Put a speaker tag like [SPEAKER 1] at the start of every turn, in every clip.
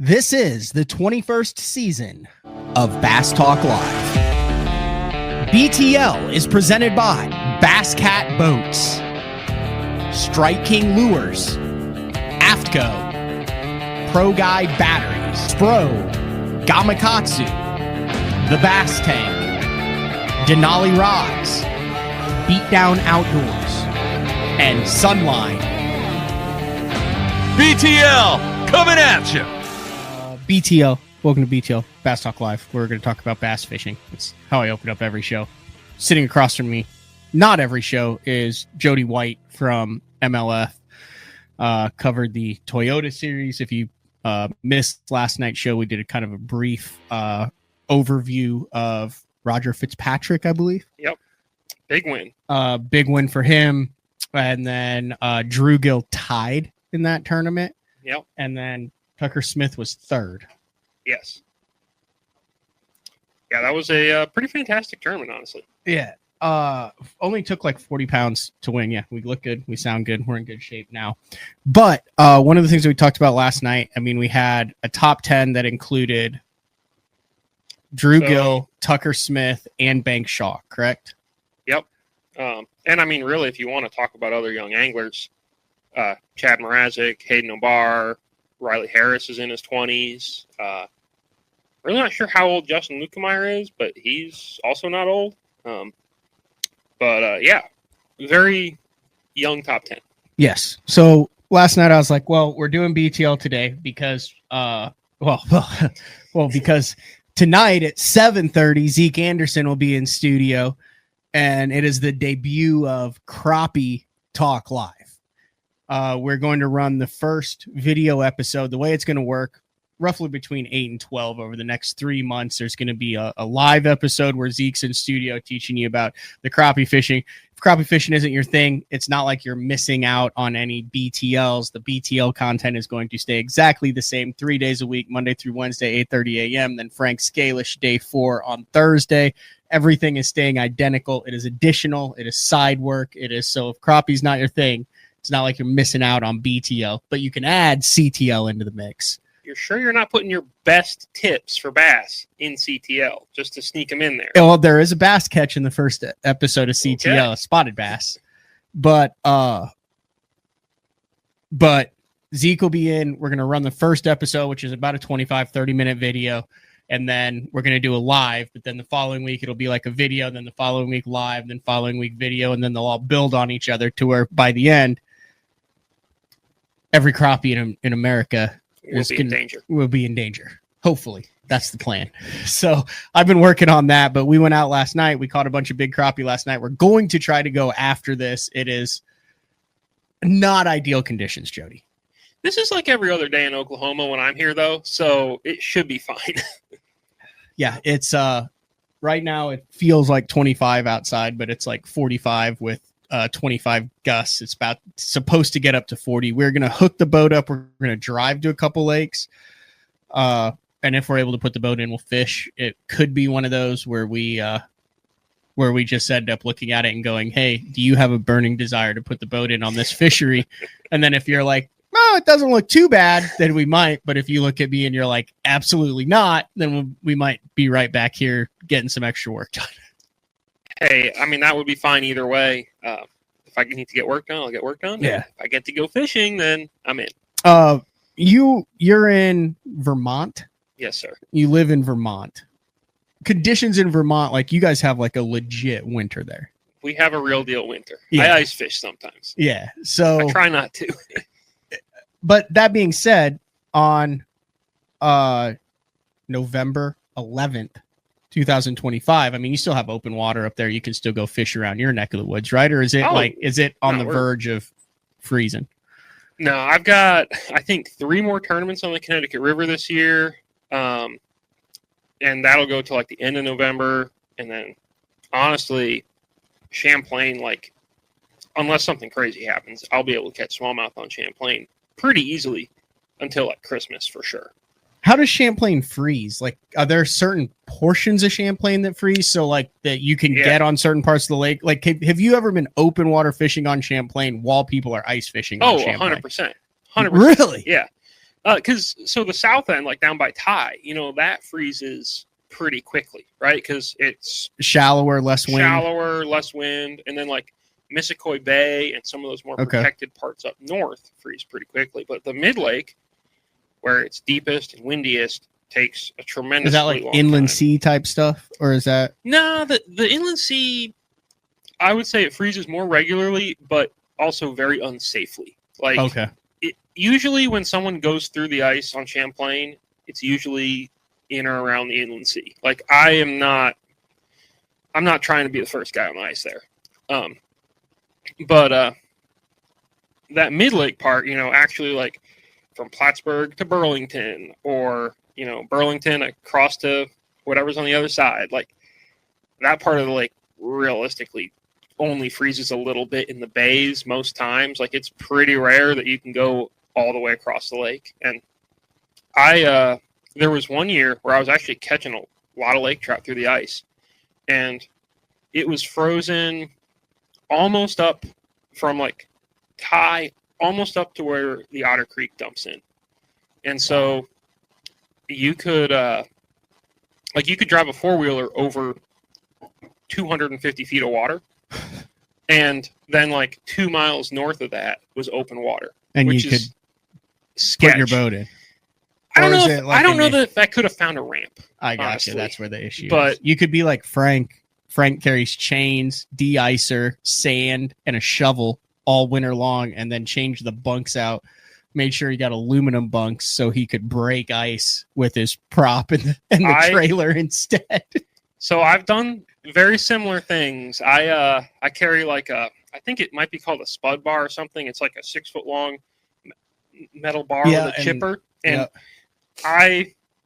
[SPEAKER 1] This is the 21st season of Bass Talk Live. BTL is presented by Bass Cat Boats, Strike King Lures, AFTCO, Pro Guide Batteries, Spro, Gamakatsu, The Bass Tank, Denali Rods, Beatdown Outdoors, and Sunline.
[SPEAKER 2] BTL coming at you.
[SPEAKER 1] BTL, welcome to BTL, Bass Talk Live. We're going to talk about bass fishing. It's how I open up every show. Sitting across from me, not every show, is Jody White from MLF. Covered the Toyota series. If you missed last night's show, we did a kind of a brief overview of Roger Fitzpatrick, I believe.
[SPEAKER 3] Yep. Big win.
[SPEAKER 1] Big win for him. And then Drew Gill tied in that tournament.
[SPEAKER 3] Yep.
[SPEAKER 1] And then Tucker Smith was third.
[SPEAKER 3] Yes. Yeah, that was a pretty fantastic tournament, honestly.
[SPEAKER 1] Yeah. Only took like 40 pounds to win. Yeah, we look good. We sound good. We're in good shape now. But one of the things that we talked about last night, I mean, we had a top 10 that included Drew Gill, Tucker Smith, and Bank Shaw, correct?
[SPEAKER 3] Yep. And I mean, really, if you want to talk about other young anglers, Chad Mrazek, Hayden O'Barr, Riley Harris is in his 20s. Really not sure how old Justin Lukemeyer is, but he's also not old. Yeah, very young top 10.
[SPEAKER 1] Yes. So last night I was like, well, we're doing BTL today because, because tonight at 7:30, Zeke Anderson will be in studio, and it is the debut of Crappie Talk Live. We're going to run the first video episode. The way it's going to work, roughly between 8 and 12 over the next 3 months, there's going to be a live episode where Zeke's in studio teaching you about the crappie fishing. If crappie fishing isn't your thing, it's not like you're missing out on any BTLs. The BTL content is going to stay exactly the same 3 days a week, Monday through Wednesday, 8:30 a.m. Then Frank Scalish, day 4 on Thursday. Everything is staying identical. It is additional. It is side work. It is so if crappie's not your thing, it's not like you're missing out on BTL, but you can add CTL into the mix.
[SPEAKER 3] You're sure you're not putting your best tips for bass in CTL just to sneak them in there?
[SPEAKER 1] Well, there is a bass catch in the first episode of CTL,
[SPEAKER 3] Okay.
[SPEAKER 1] a spotted bass. But Zeke will be in. We're going to run the first episode, which is about a 25-30-minute video. And then we're going to do a live. But then the following week, it'll be like a video. Then the following week, live. Then following week, video. And then they'll all build on each other to where by the end, every crappie in America will be in danger. Hopefully. That's the plan. So I've been working on that, but we went out last night. We caught a bunch of big crappie last night. We're going to try to go after this. It is not ideal conditions, Jody.
[SPEAKER 3] This is like every other day in Oklahoma when I'm here, though, so it should be fine.
[SPEAKER 1] Yeah, it's right now it feels like 25 outside, but it's like 45 with 25 gusts. It's supposed to get up to 40. We're going to hook the boat up. We're going to drive to a couple lakes. And if we're able to put the boat in, we'll fish. It could be one of those where we just end up looking at it and going, hey, do you have a burning desire to put the boat in on this fishery? And then if you're like, oh, it doesn't look too bad, then we might. But if you look at me and you're like, absolutely not, then we might be right back here getting some extra work done.
[SPEAKER 3] Hey, I mean, that would be fine either way. If I need to get work done, I'll get work done.
[SPEAKER 1] Yeah.
[SPEAKER 3] If I get to go fishing, then I'm in.
[SPEAKER 1] You're in Vermont?
[SPEAKER 3] Yes, sir.
[SPEAKER 1] You live in Vermont. Conditions in Vermont, like you guys have like a legit winter there.
[SPEAKER 3] We have a real deal winter.
[SPEAKER 1] Yeah.
[SPEAKER 3] I ice fish sometimes.
[SPEAKER 1] Yeah. So
[SPEAKER 3] I try not to.
[SPEAKER 1] But that being said, on November 11th, 2025, I mean, you still have open water up there. You can still go fish around your neck of the woods, right? Or is it on the verge of freezing?
[SPEAKER 3] No, I've got, I think, 3 more tournaments on the Connecticut River this year. And that'll go to like the end of November. And then, honestly, Champlain, like, unless something crazy happens, I'll be able to catch smallmouth on Champlain pretty easily until like Christmas for sure.
[SPEAKER 1] How does Champlain freeze? Like, are there certain portions of Champlain that freeze so like that you can get on certain parts of the lake? Like, have you ever been open water fishing on Champlain while people are ice fishing on Champlain?
[SPEAKER 3] 100%.
[SPEAKER 1] 100%. Really?
[SPEAKER 3] Yeah. Because so the south end, like down by Ty, that freezes pretty quickly, right? Because it's
[SPEAKER 1] Shallower, less wind.
[SPEAKER 3] shallower, less wind, and then like Missisquoi Bay and some of those more protected parts up north freeze pretty quickly. But the mid lake, where it's deepest and windiest, takes a tremendously
[SPEAKER 1] Is that like
[SPEAKER 3] long
[SPEAKER 1] inland
[SPEAKER 3] time.
[SPEAKER 1] sea type stuff, or is that?
[SPEAKER 3] No, the inland sea, I would say it freezes more regularly, but also very unsafely. Like,
[SPEAKER 1] Okay.
[SPEAKER 3] Usually when someone goes through the ice on Champlain, it's usually in or around the inland sea. Like, I'm not trying to be the first guy on the ice there. But that mid-lake part, actually like from Plattsburgh to Burlington, or, Burlington across to whatever's on the other side, like that part of the lake realistically only freezes a little bit in the bays most times. Like, it's pretty rare that you can go all the way across the lake. And there was one year where I was actually catching a lot of lake trout through the ice, and it was frozen almost up from like Ty, almost up to where the Otter Creek dumps in. And so you could drive a four-wheeler over 250 feet of water, and then like 2 miles north of that was open water,
[SPEAKER 1] And
[SPEAKER 3] which
[SPEAKER 1] you could
[SPEAKER 3] is sketch.
[SPEAKER 1] put your boat in.
[SPEAKER 3] I don't
[SPEAKER 1] Or is
[SPEAKER 3] know.
[SPEAKER 1] it like
[SPEAKER 3] I don't
[SPEAKER 1] an
[SPEAKER 3] know
[SPEAKER 1] issue?
[SPEAKER 3] that I could have found a ramp.
[SPEAKER 1] I got
[SPEAKER 3] honestly.
[SPEAKER 1] you. That's where the issue is.
[SPEAKER 3] But-
[SPEAKER 1] You could be like Frank. Frank carries chains, de-icer, sand, and a shovel all winter long, and then change the bunks out. Made sure he got aluminum bunks so he could break ice with his prop and the trailer instead.
[SPEAKER 3] So I've done very similar things. I carry like I think it might be called a spud bar or something. It's like a 6 foot long metal bar with a chipper. And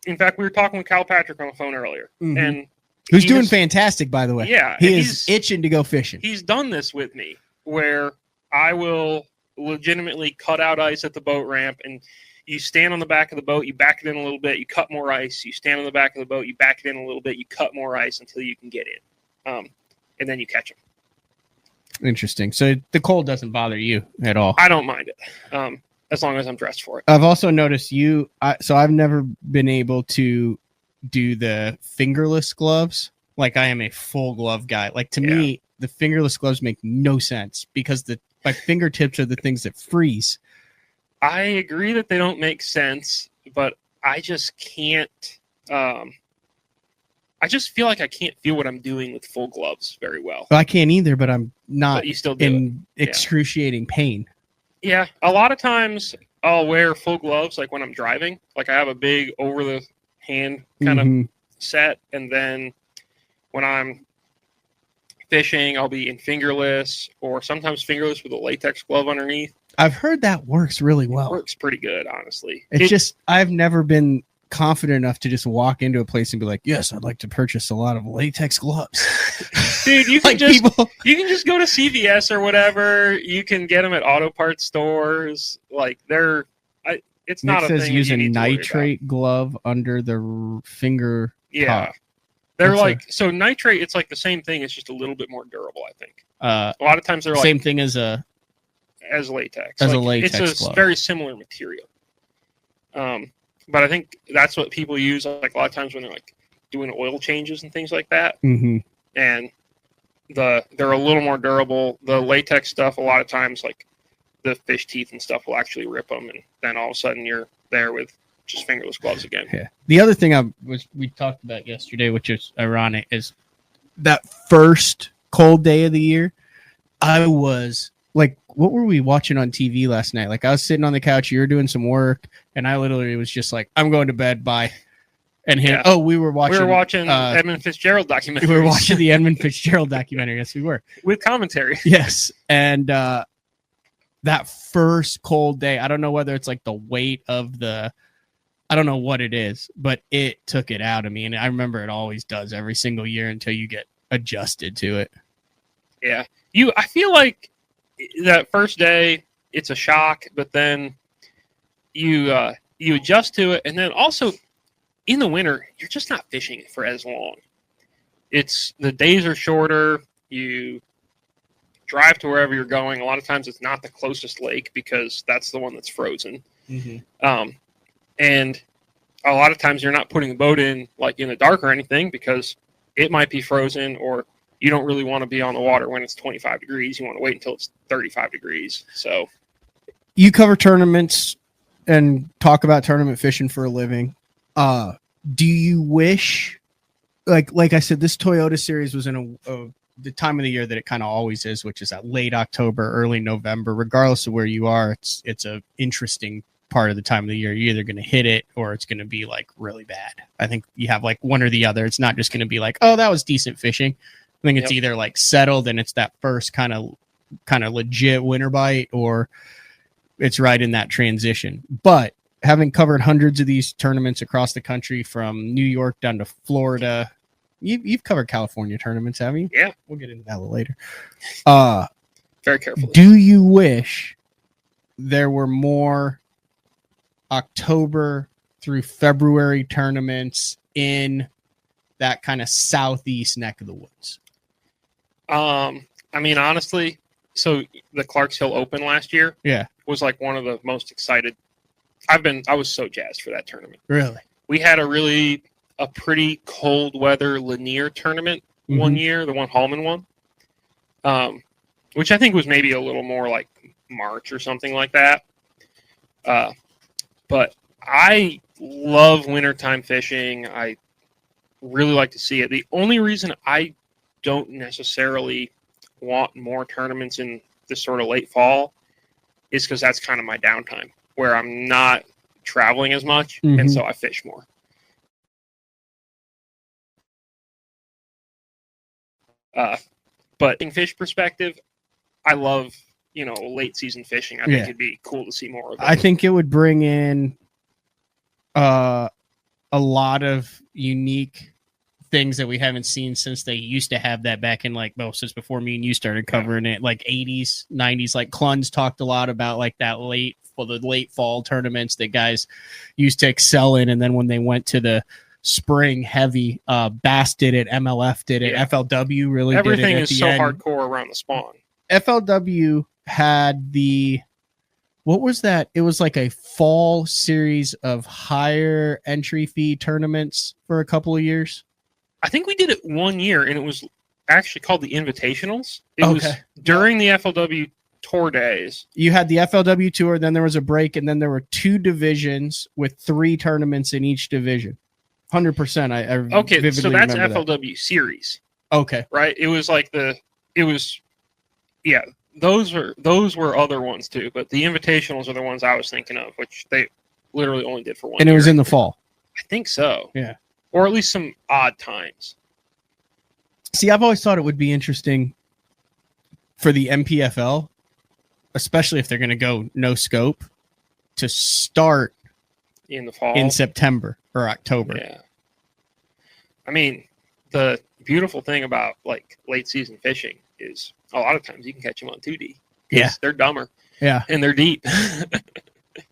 [SPEAKER 3] in fact, we were talking with Cal Patrick on the phone earlier, and
[SPEAKER 1] who's doing fantastic, by the way.
[SPEAKER 3] Yeah,
[SPEAKER 1] he is itching to go fishing.
[SPEAKER 3] He's done this with me, where I will legitimately cut out ice at the boat ramp, and you stand on the back of the boat, you back it in a little bit, you cut more ice, you stand on the back of the boat, you back it in a little bit, you cut more ice until you can get in, and then you catch them.
[SPEAKER 1] Interesting. So the cold doesn't bother you at all.
[SPEAKER 3] I don't mind it, as long as I'm dressed for it.
[SPEAKER 1] I've also noticed so I've never been able to do the fingerless gloves. Like, I am a full glove guy. Like, to me, the fingerless gloves make no sense because my fingertips are the things that freeze.
[SPEAKER 3] I agree that they don't make sense, but I just can't. I just feel like I can't feel what I'm doing with full gloves very well.
[SPEAKER 1] I can't either, but I'm not
[SPEAKER 3] But you still do
[SPEAKER 1] in excruciating pain.
[SPEAKER 3] Yeah, a lot of times I'll wear full gloves, like when I'm driving. Like, I have a big over the hand kind of set, and then when I'm fishing, I'll be in fingerless, or sometimes fingerless with a latex glove underneath.
[SPEAKER 1] I've heard that works really well.
[SPEAKER 3] It works pretty good, honestly.
[SPEAKER 1] It's just, I've never been confident enough to just walk into a place and be like, yes, I'd like to purchase a lot of latex gloves.
[SPEAKER 3] Dude, you can
[SPEAKER 1] Like,
[SPEAKER 3] just
[SPEAKER 1] people...
[SPEAKER 3] you can just go to CVS or whatever. You can get them at auto parts stores. Like, it's
[SPEAKER 1] Nick
[SPEAKER 3] not a
[SPEAKER 1] says
[SPEAKER 3] thing.
[SPEAKER 1] use
[SPEAKER 3] you
[SPEAKER 1] a
[SPEAKER 3] need to worry
[SPEAKER 1] nitrate glove under the finger.
[SPEAKER 3] Yeah.
[SPEAKER 1] top.
[SPEAKER 3] They're
[SPEAKER 1] That's
[SPEAKER 3] like, so nitrate, it's like the same thing. It's just a little bit more durable, I think. A lot of times they're
[SPEAKER 1] same
[SPEAKER 3] like
[SPEAKER 1] thing as
[SPEAKER 3] latex.
[SPEAKER 1] As
[SPEAKER 3] like,
[SPEAKER 1] a latex
[SPEAKER 3] it's a
[SPEAKER 1] glove.
[SPEAKER 3] very similar material. But I think that's what people use like a lot of times when they're like doing oil changes and things like that.
[SPEAKER 1] Mm-hmm.
[SPEAKER 3] And they're a little more durable. The latex stuff, a lot of times, like the fish teeth and stuff will actually rip them, and then all of a sudden you're there with just fingerless gloves again.
[SPEAKER 1] Yeah. The other thing we talked about yesterday, which is ironic, is that first cold day of the year. I was like, what were we watching on TV last night? Like, I was sitting on the couch, you were doing some work, and I literally was just like, I'm going to bed, bye. And we were watching
[SPEAKER 3] Edmund Fitzgerald documentary.
[SPEAKER 1] We were watching the Edmund Fitzgerald documentary. Yes, we were.
[SPEAKER 3] With commentary.
[SPEAKER 1] Yes. And that first cold day, I don't know whether it's like the weight of I don't know what it is, but it took it out of me. And I remember it always does every single year until you get adjusted to it.
[SPEAKER 3] Yeah. I feel like that first day, it's a shock, but then you adjust to it. And then also in the winter, you're just not fishing for as long. The days are shorter. You drive to wherever you're going. A lot of times it's not the closest lake because that's the one that's frozen.
[SPEAKER 1] Mm-hmm.
[SPEAKER 3] And a lot of times you're not putting the boat in like in the dark or anything because it might be frozen, or you don't really want to be on the water when it's 25 degrees. You want to wait until it's 35 degrees. So
[SPEAKER 1] you cover tournaments and talk about tournament fishing for a living. Do you wish, like I said, this Toyota series was in the time of the year that it kind of always is, which is at late October, early November. Regardless of where you are, it's a interesting part of the time of the year. You're either going to hit it or it's going to be like really bad. I think you have like one or the other. It's not just going to be like, oh, that was decent fishing. I think it's either like settled and it's that first kind of legit winter bite, or it's right in that transition. But having covered hundreds of these tournaments across the country, from New York down to Florida, you've covered California tournaments, haven't you?
[SPEAKER 3] Yeah.
[SPEAKER 1] We'll get into that a little later.
[SPEAKER 3] Very carefully.
[SPEAKER 1] Do you wish there were more October through February tournaments in that kind of southeast neck of the woods?
[SPEAKER 3] I mean, honestly, so the Clarks Hill Open last year was like one of the most excited. I was so jazzed for that tournament.
[SPEAKER 1] Really?
[SPEAKER 3] We had a pretty cold weather Lanier tournament one year, the one Hallman won, which I think was maybe a little more like March or something like that. But I love wintertime fishing. I really like to see it. The only reason I don't necessarily want more tournaments in this sort of late fall is because that's kind of my downtime, where I'm not traveling as much, and so I fish more. But in fish perspective, I love, late season fishing. I think it'd be cool to see more of that.
[SPEAKER 1] I think it would bring in a lot of unique things that we haven't seen since they used to have that back in since before me and you started covering it, like 80s, 90s. Like Cluns talked a lot about like that the late fall tournaments that guys used to excel in, and then when they went to the spring heavy, Bass did it, MLF did it, FLW really
[SPEAKER 3] everything
[SPEAKER 1] did it.
[SPEAKER 3] is so hardcore around the spawn.
[SPEAKER 1] FLW had what was that? It was like a fall series of higher entry fee tournaments for a couple of years.
[SPEAKER 3] I think we did it 1 year, and it was actually called the Invitationals. It was during the FLW tour days.
[SPEAKER 1] You had the FLW tour, then there was a break, and then there were 2 divisions with 3 tournaments in each divion. 100%. I vividly
[SPEAKER 3] so that's
[SPEAKER 1] remember
[SPEAKER 3] FLW
[SPEAKER 1] that.
[SPEAKER 3] Series.
[SPEAKER 1] Okay.
[SPEAKER 3] Right? It was like those were other ones too, but the Invitationals are the ones I was thinking of, which they literally only did for 1 year.
[SPEAKER 1] And it was in the fall.
[SPEAKER 3] I think so.
[SPEAKER 1] Yeah.
[SPEAKER 3] Or at least some odd times.
[SPEAKER 1] See, I've always thought it would be interesting for the MPFL, especially if they're going to go no scope, to start
[SPEAKER 3] in the fall,
[SPEAKER 1] in September or October.
[SPEAKER 3] Yeah. I mean, the beautiful thing about like late season fishing is a lot of times you can catch them on 2D.
[SPEAKER 1] Yeah.
[SPEAKER 3] They're dumber.
[SPEAKER 1] Yeah.
[SPEAKER 3] And they're deep.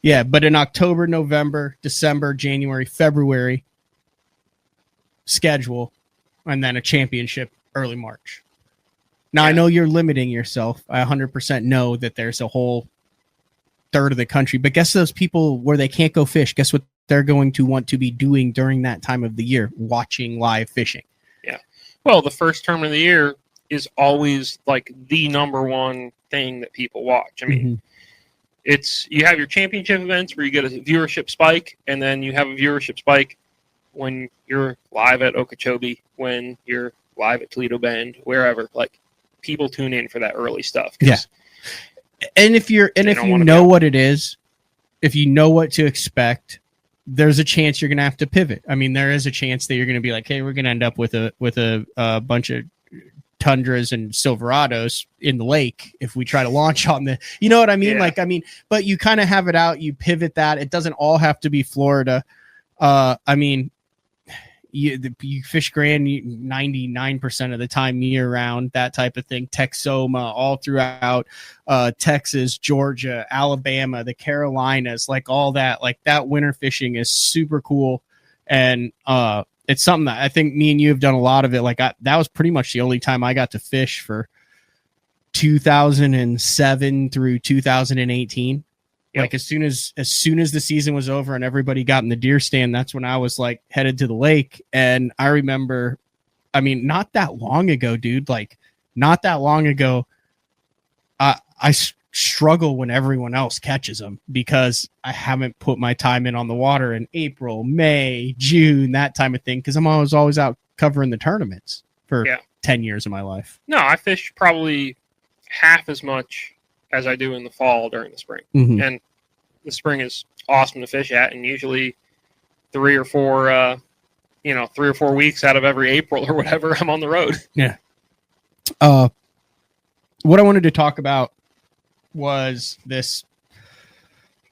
[SPEAKER 1] Yeah. But in October, November, December, January, February schedule, and then a championship early March. Now, I know you're limiting yourself. I 100% know that there's a whole third of the country, but guess those people where they can't go fish, guess what they're going to want to be doing during that time of the year? Watching live fishing.
[SPEAKER 3] Yeah. Well, the first tournament of the year is always like the number one thing that people watch. I mean, you have your championship events where you get a viewership spike, and then you have a viewership spike when you're live at Okeechobee, when you're live at Toledo Bend, wherever. Like, people tune in for that early stuff.
[SPEAKER 1] Yeah. And if you know what it is, if you know what to expect, there's a chance you're going to have to pivot. I mean, there is a chance that you're going to be like, hey, we're going to end up with a bunch of Tundras and Silverados in the lake if we try to launch on the, you know what I mean?
[SPEAKER 3] Yeah.
[SPEAKER 1] But you kind of have it out, you pivot that. It doesn't all have to be Florida. I mean, you fish Grand 99% of the time year round, that type of thing. Texoma, all throughout Texas, Georgia, Alabama, the Carolinas, like all that. Like that winter fishing is super cool, and it's something that I think me and you have done a lot of it. Like that was pretty much the only time I got to fish for 2007 through 2018.
[SPEAKER 3] Yep.
[SPEAKER 1] Like as soon as the season was over and everybody got in the deer stand, that's when I was like headed to the lake. And I remember, I mean, not that long ago, dude, like not that long ago, I struggle when everyone else catches them because I haven't put my time in on the water in April, May, June, that time of thing. Cause I'm always out covering the tournaments for 10 years of my life.
[SPEAKER 3] No, I fish probably half as much as I do in the fall during the spring.
[SPEAKER 1] Mm-hmm.
[SPEAKER 3] And the spring is awesome to fish at. And usually 3 or 4 weeks out of every April or whatever, I'm on the road.
[SPEAKER 1] Yeah. What I wanted to talk about was this.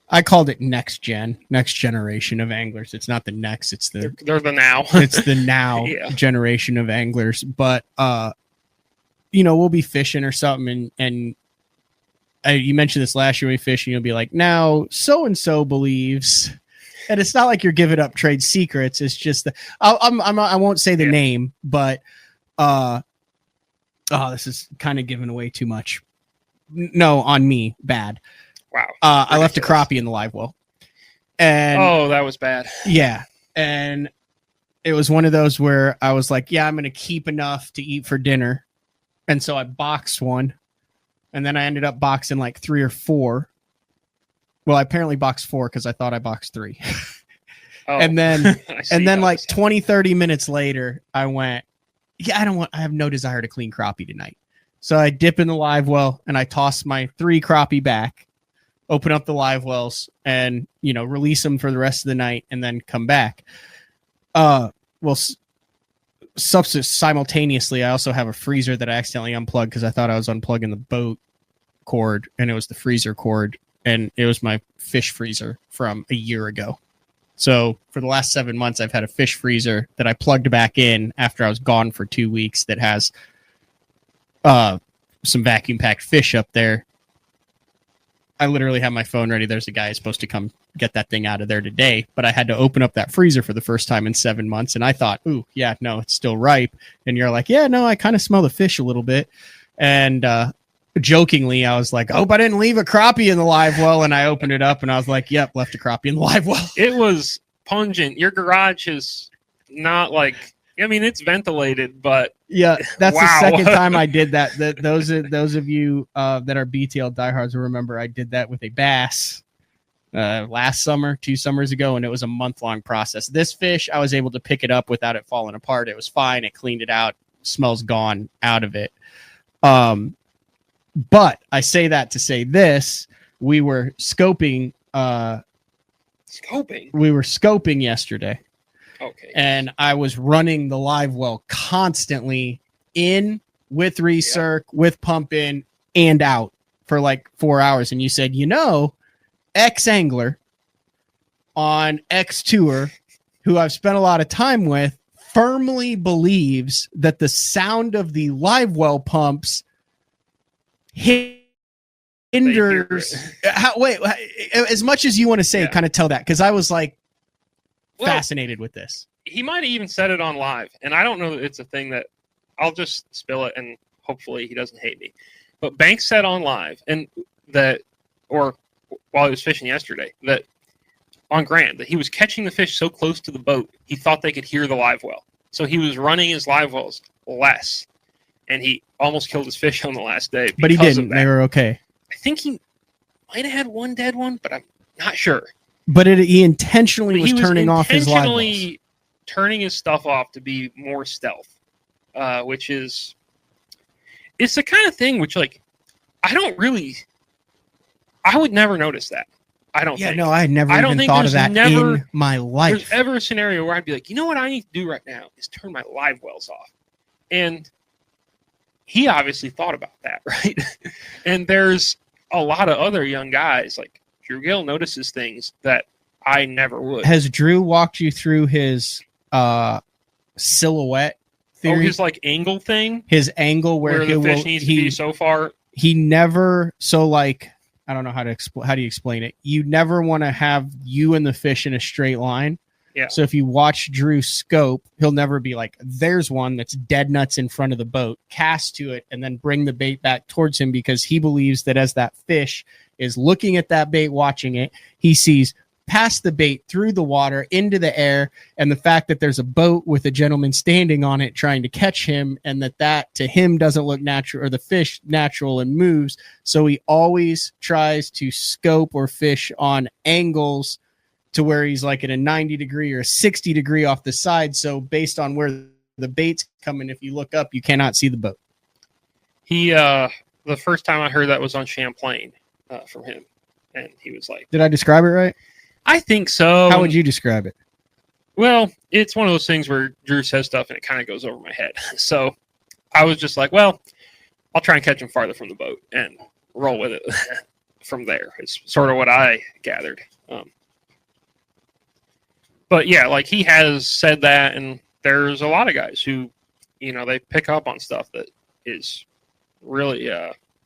[SPEAKER 1] I called it next generation of anglers. It's not the next, it's the
[SPEAKER 3] they're the now.
[SPEAKER 1] It's the now
[SPEAKER 3] Yeah.
[SPEAKER 1] generation of anglers. But we'll be fishing or something, and you mentioned this last year when we fished, and you'll be like, now so and so believes, and it's not like you're giving up trade secrets. It's just I won't say the name, but this is kind of giving away too much. No, on me, bad.
[SPEAKER 3] Wow.
[SPEAKER 1] I left a crappie in the live well. And
[SPEAKER 3] that was bad.
[SPEAKER 1] Yeah. And it was one of those where I was like, yeah, I'm going to keep enough to eat for dinner. And so I boxed one. And then I ended up boxing like 3 or 4. Well, I apparently boxed 4 because I thought I boxed 3. And then like 20, 30 minutes later, I went, I have no desire to clean crappie tonight. So I dip in the live well and I toss my 3 crappie back, open up the live wells and, release them for the rest of the night and then come back. Simultaneously, I also have a freezer that I accidentally unplugged because I thought I was unplugging the boat cord and it was the freezer cord, and it was my fish freezer from a year ago. So for the last 7 months, I've had a fish freezer that I plugged back in after I was gone for 2 weeks that has some vacuum packed fish up there. I literally have my phone ready. There's a guy who's supposed to come get that thing out of there today, but I had to open up that freezer for the first time in 7 months. And I thought, ooh, yeah, no, it's still ripe. And you're like, yeah, no, I kind of smell the fish a little bit. And jokingly, I was like, I hope I didn't leave a crappie in the live well. And I opened it up and I was like, yep, left a crappie in the live well.
[SPEAKER 3] It was pungent. Your garage is not like, it's ventilated, but
[SPEAKER 1] yeah, that's
[SPEAKER 3] wow.
[SPEAKER 1] The second time I did that. Those of you that are BTL diehards will remember I did that with a bass last summer, 2 summers ago, and it was a month-long process. This fish, I was able to pick it up without it falling apart. It was fine. It cleaned it out. Smells gone out of it. But I say that to say this: we were scoping. We were scoping yesterday.
[SPEAKER 3] Okay.
[SPEAKER 1] And I was running the live well constantly in with recirc, with pump in and out for like 4 hours. And you said, X angler on X tour, who I've spent a lot of time with, firmly believes that the sound of the live well pumps hinders. Wait, as much as you want to say, kind of tell that, because I was like, fascinated with this.
[SPEAKER 3] He might have even said it on live, and I don't know that it's a thing that I'll just spill it and hopefully he doesn't hate me. But Banks said on live, and or while he was fishing yesterday, that on Grand, that he was catching the fish so close to the boat he thought they could hear the live well. So he was running his live wells less, and he almost killed his fish on the last day.
[SPEAKER 1] But he didn't. They were okay.
[SPEAKER 3] I think he might have had one dead one, but I'm not sure.
[SPEAKER 1] But he intentionally was turning off his live wells.
[SPEAKER 3] Turning his stuff off to be more stealth, which is, it's the kind of thing which, like, I would never notice that. I don't think.
[SPEAKER 1] No, I had never even thought of that in my life.
[SPEAKER 3] There's ever a scenario where I'd be like, you know what I need to do right now is turn my live wells off. And he obviously thought about that, right? And there's a lot of other young guys, like Drew Gill notices things that I never would.
[SPEAKER 1] Has Drew walked you through his silhouette theory?
[SPEAKER 3] Oh, his like angle thing?
[SPEAKER 1] His angle where
[SPEAKER 3] the fish needs to be so far?
[SPEAKER 1] He never, so like, I don't know how to explain. How do you explain it? You never want to have you and the fish in a straight line.
[SPEAKER 3] Yeah.
[SPEAKER 1] So if you watch Drew scope, he'll never be like, there's one that's dead nuts in front of the boat, cast to it, and then bring the bait back towards him, because he believes that as that fish is looking at that bait, watching it. He sees past the bait, through the water, into the air, and the fact that there's a boat with a gentleman standing on it trying to catch him, and that to him doesn't look natural, or the fish natural, and moves. So he always tries to scope or fish on angles to where he's like at a 90 degree or a 60 degree off the side. So based on where the bait's coming, if you look up, you cannot see the boat.
[SPEAKER 3] He, the first time I heard that was on Champlain from him. And he was like,
[SPEAKER 1] did I describe it right?
[SPEAKER 3] I think so.
[SPEAKER 1] How would you describe it?
[SPEAKER 3] Well, it's one of those things where Drew says stuff and it kind of goes over my head. So I was just like, well, I'll try and catch him farther from the boat and roll with it from there. It's sort of what I gathered. But yeah, like he has said that, and there's a lot of guys who, they pick up on stuff that is really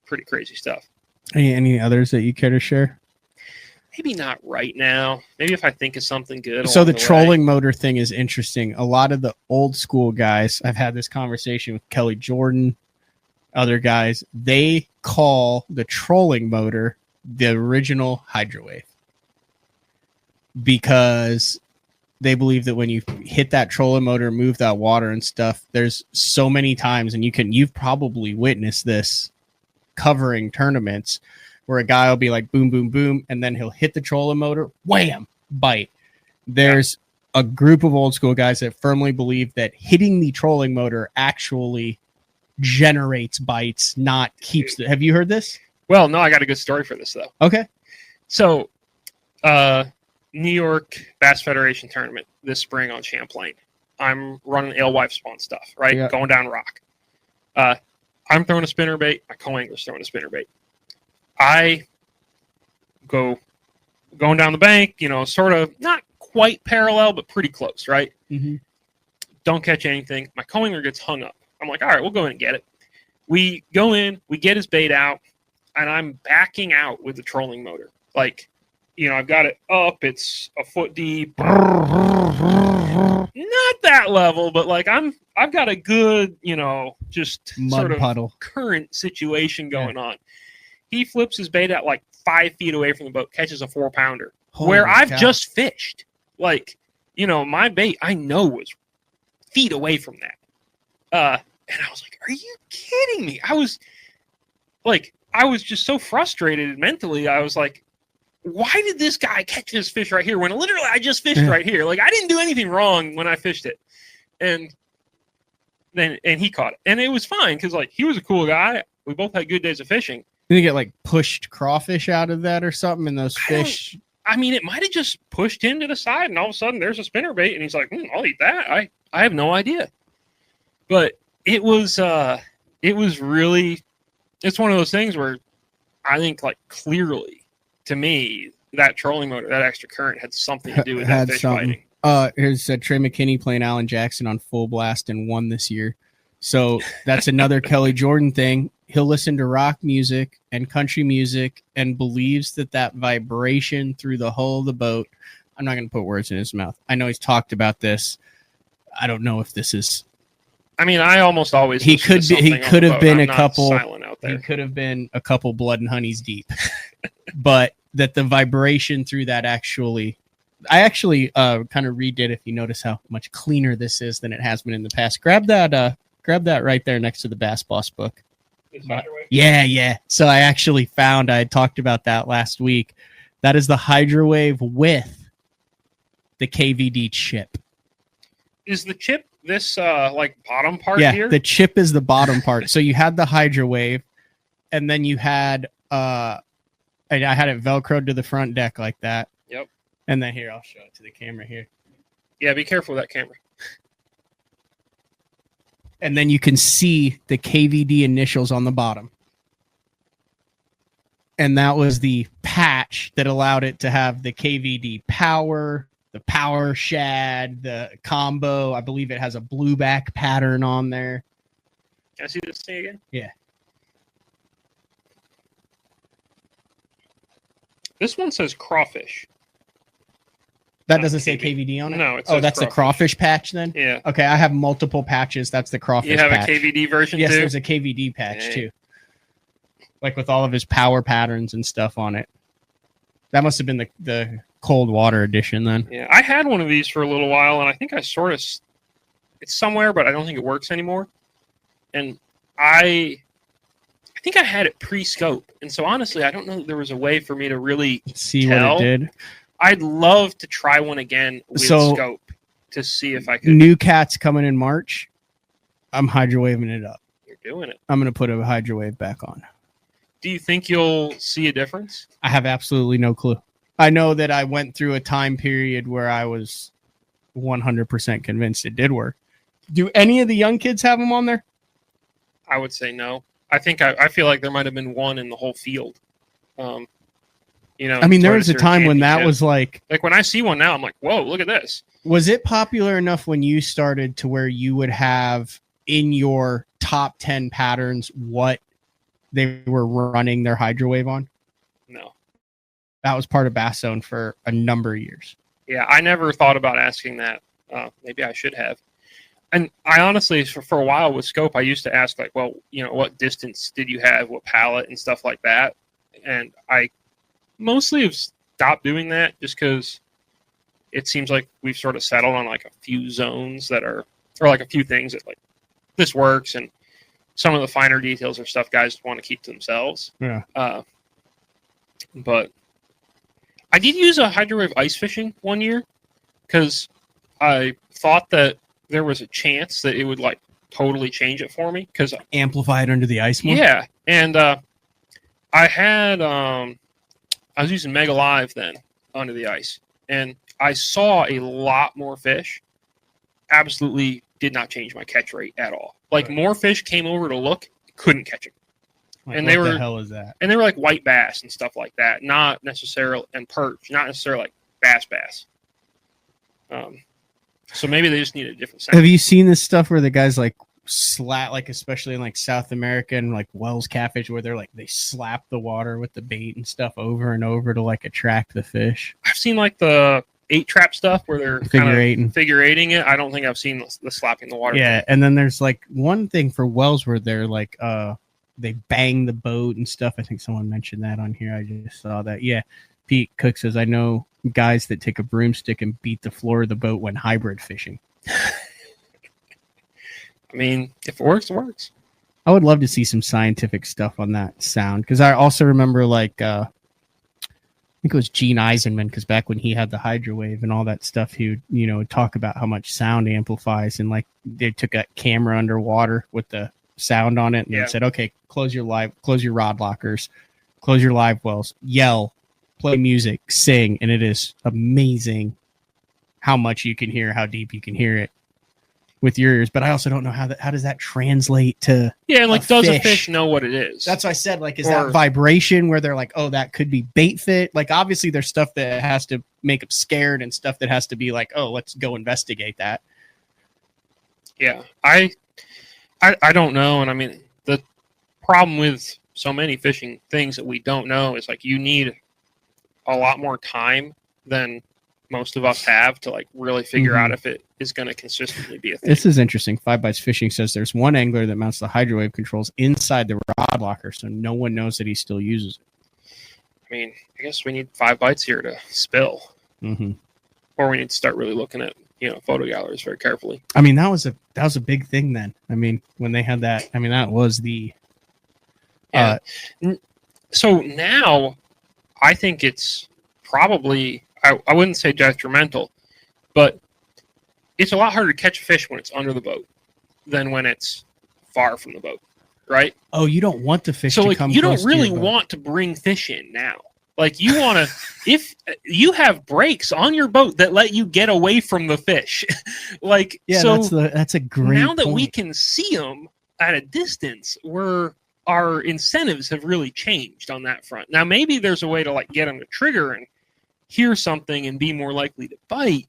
[SPEAKER 3] pretty crazy stuff.
[SPEAKER 1] Any others that you care to share?
[SPEAKER 3] Maybe not right now. Maybe if I think of something good.
[SPEAKER 1] So the trolling motor thing is interesting. A lot of the old school guys, I've had this conversation with Kelly Jordan, other guys, they call the trolling motor the original hydrowave, because they believe that when you hit that trolling motor, move that water and stuff, there's so many times, and you've probably witnessed this covering tournaments, where a guy will be like boom, boom, boom, and then he'll hit the trolling motor, wham, bite. There's a group of old school guys that firmly believe that hitting the trolling motor actually generates bites, not keeps the. Have you heard this?
[SPEAKER 3] Well, no, I got a good story for this though.
[SPEAKER 1] Okay.
[SPEAKER 3] So, New York Bass Federation tournament this spring on Champlain. I'm running alewife spawn stuff, right?
[SPEAKER 1] Yeah.
[SPEAKER 3] Going down rock. I'm throwing a spinnerbait. My co-angler's throwing a spinnerbait. I going down the bank, sort of not quite parallel, but pretty close, right?
[SPEAKER 1] Mm-hmm.
[SPEAKER 3] Don't catch anything. My co-angler gets hung up. I'm like, all right, we'll go in and get it. We go in, we get his bait out, and I'm backing out with the trolling motor. Like, I've got it up. It's a foot deep. Not that level, but like I've got a good, just
[SPEAKER 1] mud
[SPEAKER 3] sort of
[SPEAKER 1] puddle
[SPEAKER 3] current situation going on. He flips his bait out like 5 feet away from the boat, catches a 4-pounder, where I've just fished. Like, my bait, I know was feet away from that. And I was like, are you kidding me? I was just so frustrated mentally. I was like, why did this guy catch this fish right here when literally I just fished right here? Like, I didn't do anything wrong when I fished it. And he caught it. And it was fine because, like, he was a cool guy. We both had good days of fishing.
[SPEAKER 1] Did you get like pushed crawfish out of that or something? And those fish,
[SPEAKER 3] it might have just pushed him to the side, and all of a sudden there's a spinnerbait, and he's like, I'll eat that. I have no idea. But it was really, it's one of those things where I think, like, clearly to me, that trolling motor, that extra current had something to do with that fish biting.
[SPEAKER 1] Here's Trey McKinney playing Alan Jackson on Full Blast and won this year. So that's another Kelly Jordan thing. He'll listen to rock music and country music and believes that vibration through the hull of the boat. I'm not going to put words in his mouth. I know he's talked about this. I don't know if this is.
[SPEAKER 3] I almost always.
[SPEAKER 1] He could have been a couple.
[SPEAKER 3] Out there.
[SPEAKER 1] He could have been a couple blood and honeys deep, but that the vibration through that actually. I actually kind of redid. If you notice how much cleaner this is than it has been in the past. Grab that right there next to the Bass Boss book. Yeah. So I actually found, I had talked about that last week. That is the Hydrowave with the KVD chip.
[SPEAKER 3] Is the chip this bottom part
[SPEAKER 1] here?
[SPEAKER 3] Yeah,
[SPEAKER 1] the chip is the bottom part. So you had the Hydrowave, and then you had I had it velcroed to the front deck like that.
[SPEAKER 3] Yep.
[SPEAKER 1] And then here, I'll show it to the camera here.
[SPEAKER 3] Yeah, be careful with that camera.
[SPEAKER 1] And then you can see the KVD initials on the bottom. And that was the patch that allowed it to have the KVD power, the power shad, the combo. I believe it has a blueback pattern on there.
[SPEAKER 3] Can I see this thing again?
[SPEAKER 1] Yeah.
[SPEAKER 3] This one says crawfish.
[SPEAKER 1] That doesn't say KVD on it?
[SPEAKER 3] No, it says
[SPEAKER 1] that's the crawfish patch then?
[SPEAKER 3] Yeah.
[SPEAKER 1] Okay, I have multiple patches. That's the crawfish patch.
[SPEAKER 3] You have a KVD version
[SPEAKER 1] yes,
[SPEAKER 3] too?
[SPEAKER 1] Yes, there's a KVD patch too. like with all of his power patterns and stuff on it. That must have been the cold water edition then.
[SPEAKER 3] Yeah, I had one of these for a little while, and I think I sort of it's somewhere, but I don't think it works anymore. And I think I had it pre-scope, and so honestly, I don't know that there was a way for me to really
[SPEAKER 1] see
[SPEAKER 3] tell.
[SPEAKER 1] what it did.
[SPEAKER 3] I'd love to try one again with scope to see if I could.
[SPEAKER 1] New Cat's coming in March. I'm hydrowaving it up.
[SPEAKER 3] You're doing it.
[SPEAKER 1] I'm going to put a hydrowave back on.
[SPEAKER 3] Do you think you'll see a difference?
[SPEAKER 1] I have absolutely no clue. I know that I went through a time period where I was 100% convinced it did work. Do any of the young kids have them on there?
[SPEAKER 3] I would say no. I think I feel like there might have been one in the whole field.
[SPEAKER 1] I mean, there was a time when that was like
[SPEAKER 3] when I see one now, I'm like, whoa, look at this.
[SPEAKER 1] Was it popular enough when you started to where you would have in your top 10 patterns what they were running their hydrowave on?
[SPEAKER 3] No.
[SPEAKER 1] That was part of Bass Zone for a number of years.
[SPEAKER 3] Yeah, I never thought about asking that. Maybe I should have. And I honestly, for a while with scope, I used to ask like, well, what distance did you have, what pallet and stuff like that. And I mostly have stopped doing that just because it seems like we've sort of settled on like a few zones that are, or like a few things that like this works, and some of the finer details are stuff guys want to keep to themselves.
[SPEAKER 1] Yeah.
[SPEAKER 3] But I did use a hydrowave ice fishing one year because I thought that there was a chance that it would like totally change it for me because
[SPEAKER 1] amplify it under the ice more.
[SPEAKER 3] Yeah, and I was using Mega Live then under the ice, and I saw a lot more fish. Absolutely did not change my catch rate at all. Like more fish came over to look, couldn't catch them.
[SPEAKER 1] Like,
[SPEAKER 3] and
[SPEAKER 1] what
[SPEAKER 3] they were
[SPEAKER 1] the hell is that?
[SPEAKER 3] And they were like white bass and stuff like that, not necessarily, and perch, not necessarily like bass. So maybe they just need a different sound.
[SPEAKER 1] Have you seen this stuff where the guys like slap, like especially in like South America and like Wells catfish, where they're like they slap the water with the bait and stuff over and over to like attract the fish?
[SPEAKER 3] I've seen like the 8-trap stuff where they're
[SPEAKER 1] figure
[SPEAKER 3] eighting it. I don't think I've seen the slapping the water.
[SPEAKER 1] Yeah, and then there's like one thing for Wells where they're like they bang the boat and stuff. I think someone mentioned that on here. I just saw that. Yeah. Pete Cook says, I know guys that take a broomstick and beat the floor of the boat when hybrid fishing.
[SPEAKER 3] I mean, if it works, it works.
[SPEAKER 1] I would love to see some scientific stuff on that sound, because I also remember like I think it was Gene Eisenman, because back when he had the hydrowave and all that stuff, he would talk about how much sound amplifies, and like they took a camera underwater with the sound on it and they said, okay, close your rod lockers, close your live wells, yell, play music, sing, and it is amazing how much you can hear, how deep you can hear it with your ears. But I also don't know how does that translate to
[SPEAKER 3] does a fish know what it is?
[SPEAKER 1] That's why I said, like, is that vibration where they're like, oh, that could be bait fit? Like, obviously there's stuff that has to make them scared and stuff that has to be like, oh, let's go investigate that.
[SPEAKER 3] Yeah, I don't know. And I mean, the problem with so many fishing things that we don't know is like you need a lot more time than most of us have to like really figure out if it is going to consistently be a thing.
[SPEAKER 1] This is interesting. 5 Bites Fishing says there's one angler that mounts the hydrowave controls inside the rod locker, so no one knows that he still uses it.
[SPEAKER 3] I mean, I guess we need 5 bites here to spill.
[SPEAKER 1] Mm-hmm.
[SPEAKER 3] Or we need to start really looking at photo galleries very carefully.
[SPEAKER 1] I mean, that was a big thing then. I mean, when they had that, I mean, that was the
[SPEAKER 3] so now I think it's probably I wouldn't say detrimental, but it's a lot harder to catch a fish when it's under the boat than when it's far from the boat, right?
[SPEAKER 1] Oh, you don't want the fish
[SPEAKER 3] to
[SPEAKER 1] come
[SPEAKER 3] you
[SPEAKER 1] close
[SPEAKER 3] don't really
[SPEAKER 1] to your boat.
[SPEAKER 3] want to bring fish in now. Like you want to, if you have brakes on your boat that let you get away from the fish, like,
[SPEAKER 1] yeah,
[SPEAKER 3] so
[SPEAKER 1] that's a great
[SPEAKER 3] now that
[SPEAKER 1] point.
[SPEAKER 3] we can see them at a distance, our incentives have really changed on that front. Now, maybe there's a way to like get them to trigger and hear something and be more likely to bite.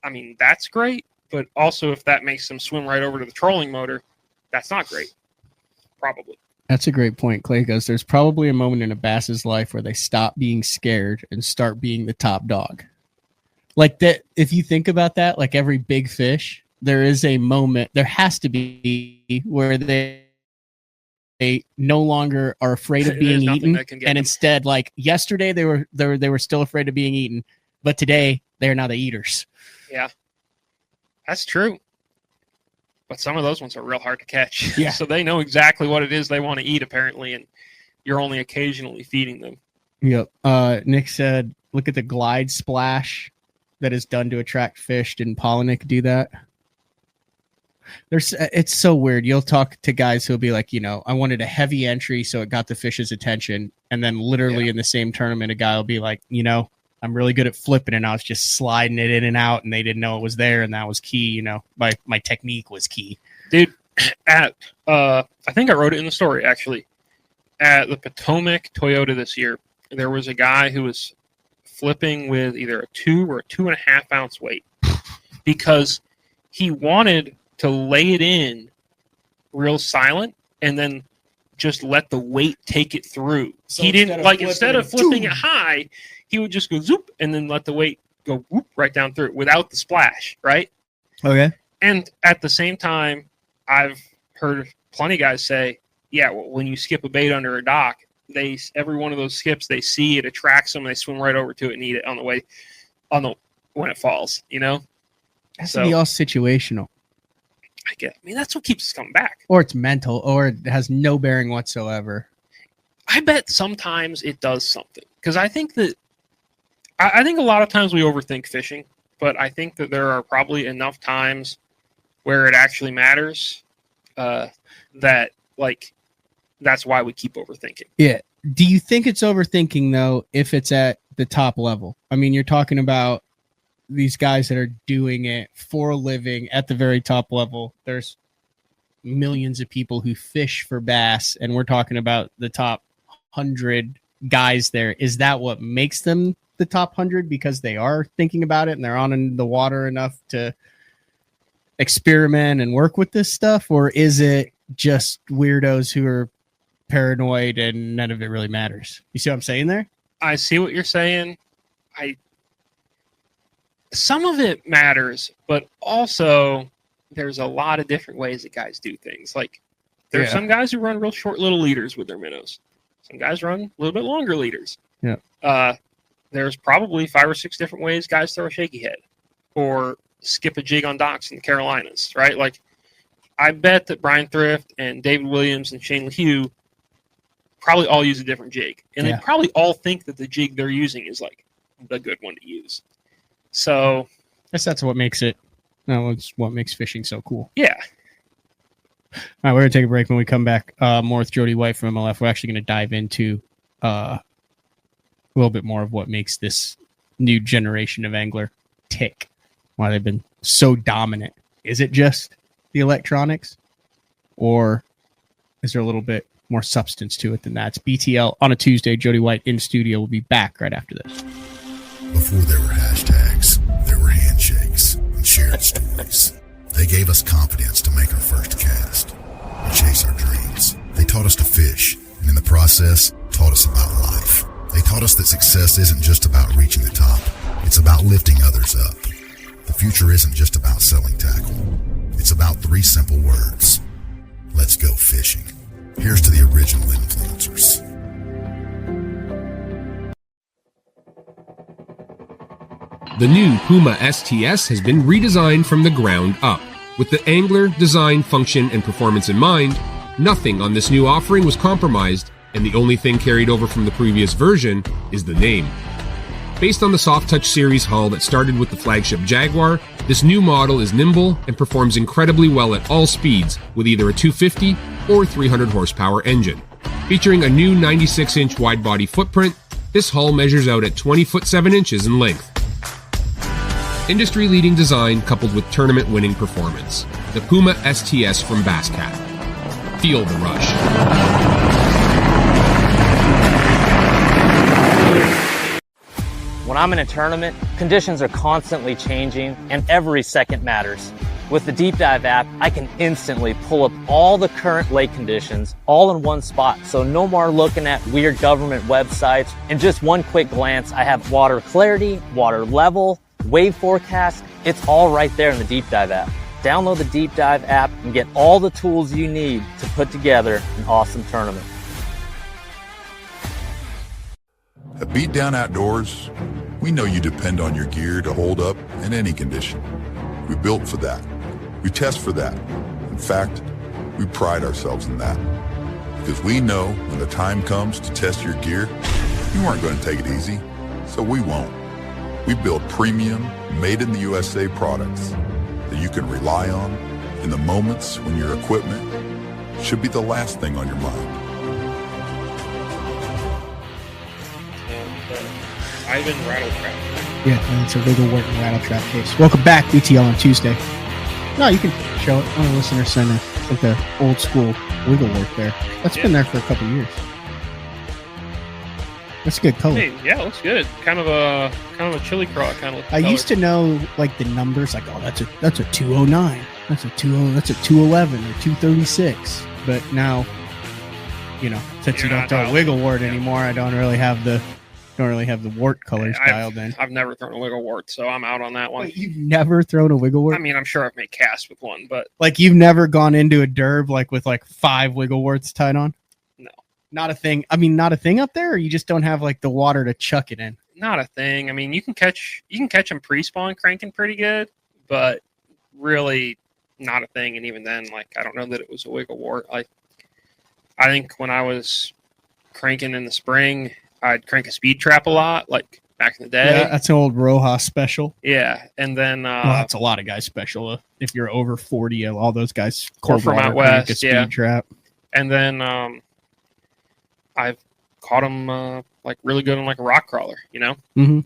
[SPEAKER 3] I mean, that's great. But also if that makes them swim right over to the trolling motor, that's not great. Probably.
[SPEAKER 1] That's a great point. Clay goes, there's probably a moment in a bass's life where they stop being scared and start being the top dog. Like that, if you think about that, like every big fish, there is a moment, there has to be where they no longer are afraid of being eaten, and instead, like yesterday, they were still afraid of being eaten, but today they are now the eaters.
[SPEAKER 3] Yeah, that's true. But some of those ones are real hard to catch.
[SPEAKER 1] Yeah.
[SPEAKER 3] So they know exactly what it is they want to eat, apparently, and you're only occasionally feeding them.
[SPEAKER 1] Yep. Nick said, look at the glide splash that is done to attract fish. Didn't Polinick do that? It's so weird. You'll talk to guys who'll be like, I wanted a heavy entry so it got the fish's attention. And then literally in the same tournament, a guy will be like, I'm really good at flipping, and I was just sliding it in and out, and they didn't know it was there, and that was key. My technique was key.
[SPEAKER 3] Dude, I think I wrote it in the story, actually. At the Potomac Toyota this year, there was a guy who was flipping with either a 2 or a 2.5 ounce weight because he wanted to lay it in real silent and then just let the weight take it through. So he didn't instead of flipping it high, he would just go zoop and then let the weight go whoop right down through it without the splash, right?
[SPEAKER 1] Okay.
[SPEAKER 3] And at the same time, I've heard plenty of guys say, yeah, well, when you skip a bait under a dock, every one of those skips, they see it attracts them, and they swim right over to it and eat it when it falls,
[SPEAKER 1] Has to be all situational.
[SPEAKER 3] I mean, that's what keeps us coming back.
[SPEAKER 1] Or it's mental, or it has no bearing whatsoever.
[SPEAKER 3] I bet sometimes it does something. Because I think a lot of times we overthink fishing, but I think that there are probably enough times where it actually matters that, that's why we keep overthinking.
[SPEAKER 1] Yeah. Do you think it's overthinking, though, if it's at the top level? I mean, you're talking about these guys that are doing it for a living at the very top level. There's millions of people who fish for bass, and we're talking about the top 100 guys there. Is that what makes them the top 100 because they are thinking about it and they're on in the water enough to experiment and work with this stuff? Or is it just weirdos who are paranoid and none of it really matters? You see what I'm saying there?
[SPEAKER 3] I see what you're saying. Some of it matters, but also there's a lot of different ways that guys do things. Like there's some guys who run real short little leaders with their minnows. Some guys run a little bit longer leaders.
[SPEAKER 1] Yeah.
[SPEAKER 3] There's probably 5 or 6 different ways guys throw a shaky head or skip a jig on docks in the Carolinas, right? Like I bet that Brian Thrift and David Williams and Shane LeHue probably all use a different jig. And they probably all think that the jig they're using is like the good one to use. So
[SPEAKER 1] I guess that's what makes it's what makes fishing so cool.
[SPEAKER 3] Yeah.
[SPEAKER 1] All right, we're going to take a break. When we come back, more with Jody White from MLF. We're actually going to dive into a little bit more of what makes this new generation of angler tick, why they've been so dominant. Is it just the electronics, or is there a little bit more substance to it than that? It's BTL on a Tuesday. Jody White in studio. We'll be back right after this.
[SPEAKER 4] Before there were hashtags, there were handshakes and shared stories. They gave us confidence to make our first cast and chase our dreams. They taught us to fish, and in the process, taught us about life. They taught us that success isn't just about reaching the top. It's about lifting others up. The future isn't just about selling tackle. It's about 3 simple words. Let's go fishing. Here's to the original influencers.
[SPEAKER 5] The new Puma STS has been redesigned from the ground up. With the angler, design, function, and performance in mind, nothing on this new offering was compromised, and the only thing carried over from the previous version is the name. Based on the Soft Touch series hull that started with the flagship Jaguar, this new model is nimble and performs incredibly well at all speeds with either a 250 or 300 horsepower engine. Featuring a new 96-inch wide-body footprint, this hull measures out at 20 foot 7 inches in length. Industry-leading design coupled with tournament-winning performance. The Puma STS from Basscat. Feel the rush.
[SPEAKER 6] When I'm in a tournament, conditions are constantly changing and every second matters. With the Deep Dive app, I can instantly pull up all the current lake conditions all in one spot. So no more looking at weird government websites. In just one quick glance, I have water clarity, water level, wave forecast. It's all right there in the Deep Dive app. Download the Deep Dive app and get all the tools you need to put together an awesome tournament.
[SPEAKER 7] At Beatdown Outdoors, we know you depend on your gear to hold up in any condition. We built for that. We test for that. In fact, we pride ourselves in that. Because we know when the time comes to test your gear, you aren't going to take it easy, so we won't. We build premium, made-in-the-USA products that you can rely on in the moments when your equipment should be the last thing on your mind.
[SPEAKER 3] Ivan Rattletrap.
[SPEAKER 1] Yeah, it's a Wiggle Wart and Rattle Trap case. Welcome back, BTL on Tuesday. No, you can show it on the listener center. Like the old school Wiggle Wart there. That's been there for a couple years. That's a good color.
[SPEAKER 3] Hey, yeah, it looks good. Kind of a chili craw kind of.
[SPEAKER 1] I used to know like the numbers, like that's a 209, that's a 211 or 236. But now, since you don't throw Wiggle Wart anymore, I don't really have the wart colors dialed in.
[SPEAKER 3] I've never thrown a Wiggle Wart, so I'm out on that one.
[SPEAKER 1] Wait, you've never thrown a Wiggle Wart?
[SPEAKER 3] I mean, I'm sure I've made casts with one, but
[SPEAKER 1] like you've never gone into a derb like with like 5 Wiggle Warts tied on?
[SPEAKER 3] No.
[SPEAKER 1] Not a thing. I mean, not a thing up there, or you just don't have like the water to chuck it in?
[SPEAKER 3] Not a thing. I mean, you can catch them pre-spawn cranking pretty good, but really not a thing. And even then, like, I don't know that it was a Wiggle Wart. I think when I was cranking in the spring, I'd crank a speed trap a lot, like back in the day.
[SPEAKER 1] Yeah, that's an old Rojas special.
[SPEAKER 3] Yeah, and then
[SPEAKER 1] that's a lot of guys special. If you're over 40, all those guys
[SPEAKER 3] cold from out west,
[SPEAKER 1] a speed trap.
[SPEAKER 3] And then I've caught them like really good on like a rock crawler,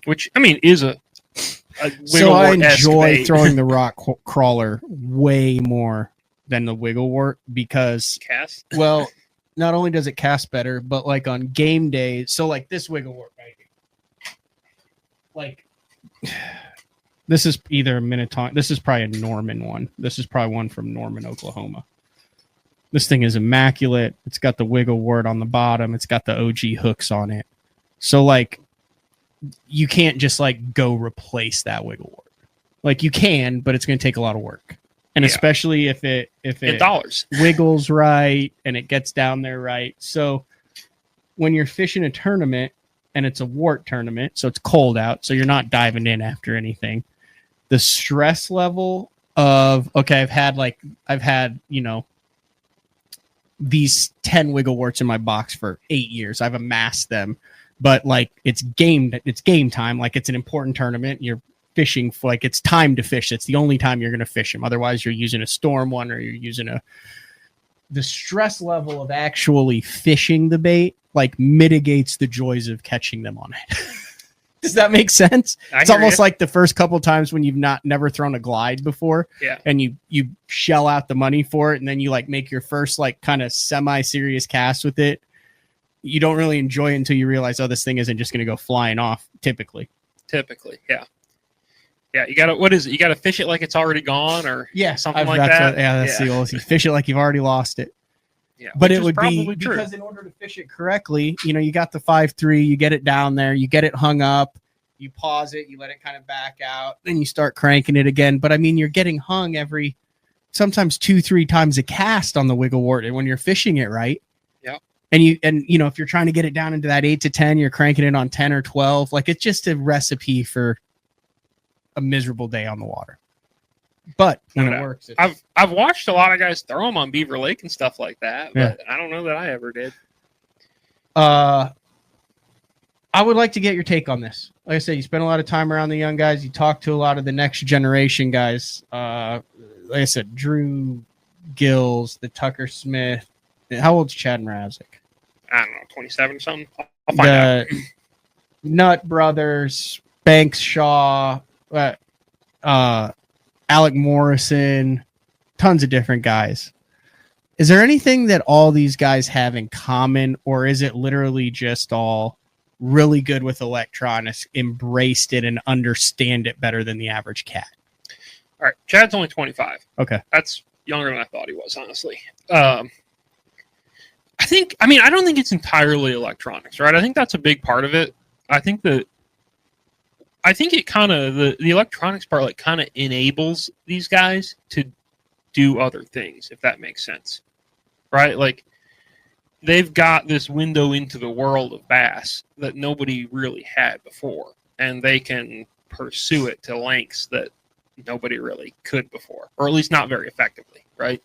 [SPEAKER 3] which I mean is a
[SPEAKER 1] so I enjoy throwing the rock crawler way more than the Wiggle Wart because
[SPEAKER 3] cast.
[SPEAKER 1] Well, not only does it cast better, but like on game days, so like this Wiggle Wart right here, like this is either a Minnetonka. This is probably a Norman one. This is probably one from Norman, Oklahoma. This thing is immaculate. It's got the Wiggle Wart on the bottom. It's got the OG hooks on it. So like you can't just like go replace that Wiggle Wart. Like you can, but it's going to take a lot of work. And especially if it
[SPEAKER 3] dollars
[SPEAKER 1] wiggles right and it gets down there right. So when you're fishing a tournament and it's a wart tournament, so it's cold out, so you're not diving in after anything. The stress level of I've had these 10 Wiggle Warts in my box for 8 years. I've amassed them, but like it's game time. Like it's an important tournament. You're fishing for like it's time to fish. It's the only time you're going to fish them. Otherwise, you're using a storm one or you're using the stress level of actually fishing the bait like mitigates the joys of catching them on it. Does that make sense? It's almost like the first couple times when you've never thrown a glide before, and you shell out the money for it, and then you like make your first like kind of semi-serious cast with it. You don't really enjoy it until you realize, oh, this thing isn't just going to go flying off. Typically, yeah. Yeah, you gotta. What is it? You gotta fish it like it's already gone, or something like that. That's the old. You fish it like you've already lost it.
[SPEAKER 3] Yeah,
[SPEAKER 1] but it would be
[SPEAKER 3] true.
[SPEAKER 1] Because in order to fish it correctly, you got the 5-3, you get it down there, you get it hung up, you pause it, you let it kind of back out, then you start cranking it again. But I mean, you're getting hung sometimes 2-3 times a cast on the Wiggle Wart when you're fishing it right.
[SPEAKER 3] Yeah.
[SPEAKER 1] And if you're trying to get it down into that 8 to 10, you're cranking it on 10 or 12. Like it's just a recipe for a miserable day on the water. But when it works,
[SPEAKER 3] I've watched a lot of guys throw them on Beaver Lake and stuff like that, but I don't know that I ever did.
[SPEAKER 1] I would like to get your take on this. Like I said, you spend a lot of time around the young guys. You talk to a lot of the next generation guys. Like I said, Drew Gills, the Tucker Smith. How old's Chad Mrazek?
[SPEAKER 3] I don't know, 27 or something. I'll find out.
[SPEAKER 1] Nut Brothers, Banks Shaw, Alec Morrison, tons of different guys. Is there anything that all these guys have in common, or is it literally just all really good with electronics, embraced it, and understand it better than the average cat?
[SPEAKER 3] All right, Chad's only 25.
[SPEAKER 1] Okay.
[SPEAKER 3] That's younger than I thought he was, honestly. I don't think it's entirely electronics, right? I think that's a big part of it. I think it kind of the electronics part like kind of enables these guys to do other things, if that makes sense. Right? Like, they've got this window into the world of bass that nobody really had before, and they can pursue it to lengths that nobody really could before, or at least not very effectively, right?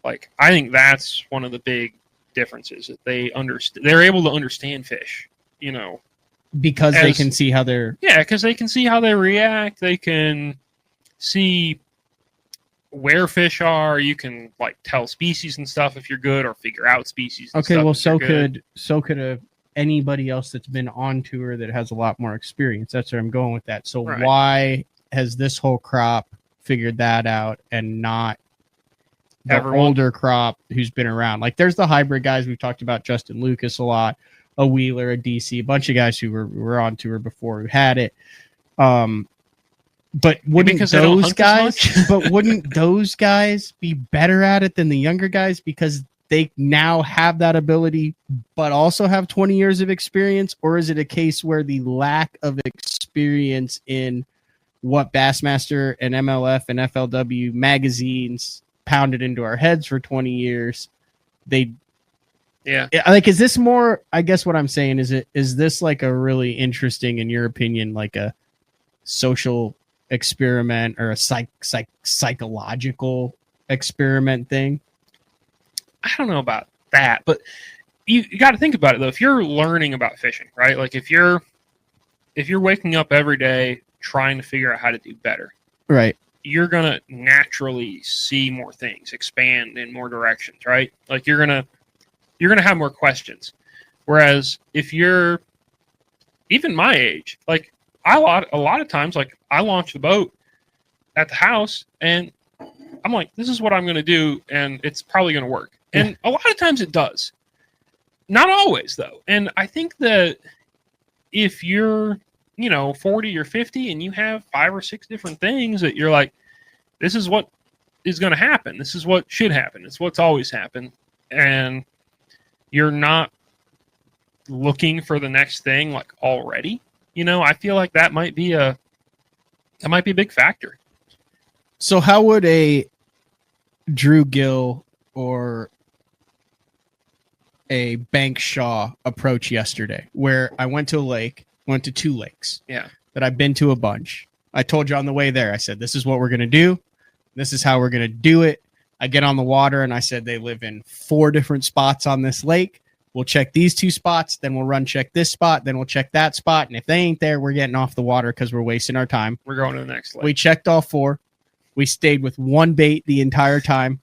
[SPEAKER 3] Like, I think that's one of the big differences, that they're able to understand fish,
[SPEAKER 1] because they can see how they're
[SPEAKER 3] because they can see how they react. They can see where fish are. You can like tell species and stuff if you're good, or figure out species. And
[SPEAKER 1] okay.
[SPEAKER 3] stuff
[SPEAKER 1] Well,
[SPEAKER 3] if you're good.
[SPEAKER 1] so could anybody else that's been on tour that has a lot more experience. That's where I'm going with that. So
[SPEAKER 3] Right.
[SPEAKER 1] why has this whole crop figured that out and not the
[SPEAKER 3] Everyone.
[SPEAKER 1] older crop who's been around? Like, there's the hybrid guys we've talked about, Justin Lucas a lot, a Wheeler, a DC, a bunch of guys who were on tour before who had it. But wouldn't
[SPEAKER 3] because they don't
[SPEAKER 1] those
[SPEAKER 3] hunt
[SPEAKER 1] guys?
[SPEAKER 3] as
[SPEAKER 1] But wouldn't those guys be better at it than the younger guys because they now have that ability, but also have 20 years of experience? Or is it a case where the lack of experience in what Bassmaster and MLF and FLW magazines pounded into our heads for 20 years, like, is this more, I guess what I'm saying is this like a really interesting, in your opinion, like a social experiment or a psychological experiment thing?
[SPEAKER 3] I don't know about that, but you got to think about it though. If you're learning about fishing, right? Like if you're waking up every day trying to figure out how to do better,
[SPEAKER 1] Right.
[SPEAKER 3] you're gonna naturally see more things, expand in more directions, right? Like you're gonna have more questions. Whereas if you're even my age, like a lot of times, like I launch the boat at the house and I'm like, this is what I'm gonna do, and it's probably gonna work. And a lot of times it does. Not always though. And I think that if you're 40 or 50 and you have 5 or 6 different things that you're like, this is what is going to happen, this is what should happen, it's what's always happened, and you're not looking for the next thing like already, I feel like that might be a big factor.
[SPEAKER 1] So how would a Drew Gill or a Bank Shaw approach yesterday, where I went to to 2 lakes that I've been to a bunch? I told you on the way there, I said, this is what we're going to do. This is how we're going to do it. I get on the water and I said, they live in 4 different spots on this lake. We'll check these 2 spots. Then we'll check this spot. Then we'll check that spot. And if they ain't there, we're getting off the water because we're wasting our time.
[SPEAKER 3] We're going to the next lake.
[SPEAKER 1] We checked all 4. We stayed with 1 bait the entire time.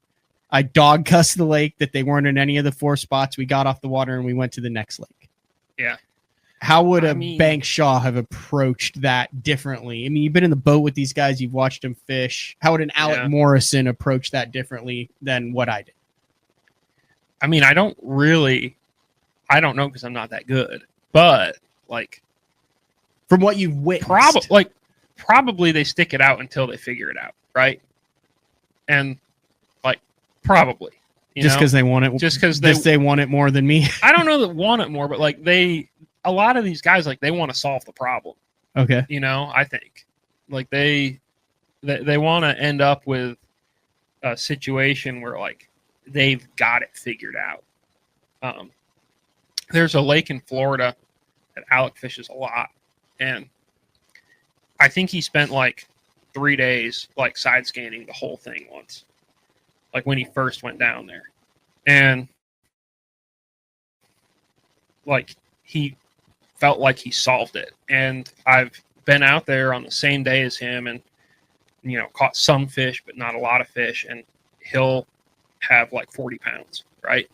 [SPEAKER 1] I dog cussed the lake that they weren't in any of the 4 spots. We got off the water and we went to the next lake.
[SPEAKER 3] Yeah.
[SPEAKER 1] How would Bank Shaw have approached that differently? I mean, you've been in the boat with these guys. You've watched them fish. How would an Alec Morrison approach that differently than what I did?
[SPEAKER 3] I mean, I don't know because I'm not that good. But, like,
[SPEAKER 1] from what you've witnessed,
[SPEAKER 3] probably they stick it out until they figure it out, right? And, like, probably.
[SPEAKER 1] Just because they want it.
[SPEAKER 3] Just because
[SPEAKER 1] they want it more than me.
[SPEAKER 3] I don't know that want it more, but, like, a lot of these guys, like, they want to solve the problem.
[SPEAKER 1] Okay.
[SPEAKER 3] I think. Like, they want to end up with a situation where, like, they've got it figured out. There's a lake in Florida that Alec fishes a lot, and I think he spent like 3 days like side scanning the whole thing once, like when he first went down there, and like he felt like he solved it. And I've been out there on the same day as him and caught some fish but not a lot of fish, and he'll have like 40 pounds, right?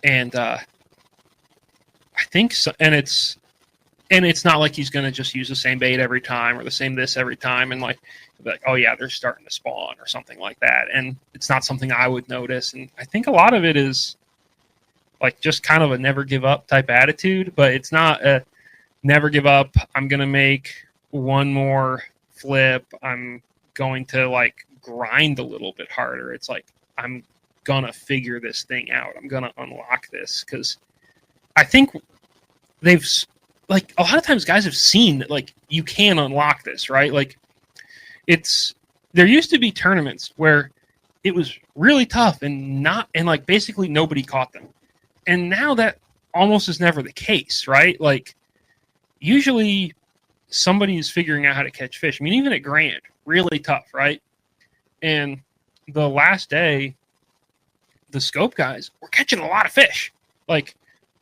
[SPEAKER 3] And I think so, and it's not like he's going to just use the same bait every time or the same this every time, and like, oh yeah, they're starting to spawn or something like that. And it's not something I would notice. And I think a lot of it is like just kind of a never give up type attitude, but it's not a never give up. I'm going to make one more flip. I'm going to like grind a little bit harder. It's like, I'm going to figure this thing out. I'm going to unlock this, because I think they've, like, a lot of times guys have seen that, like, you can unlock this, right? Like, it's there used to be tournaments where it was really tough and like basically nobody caught them. And now that almost is never the case, right? Like usually somebody is figuring out how to catch fish. I mean, even at Grand, really tough, right? And the last day, the scope guys were catching a lot of fish. Like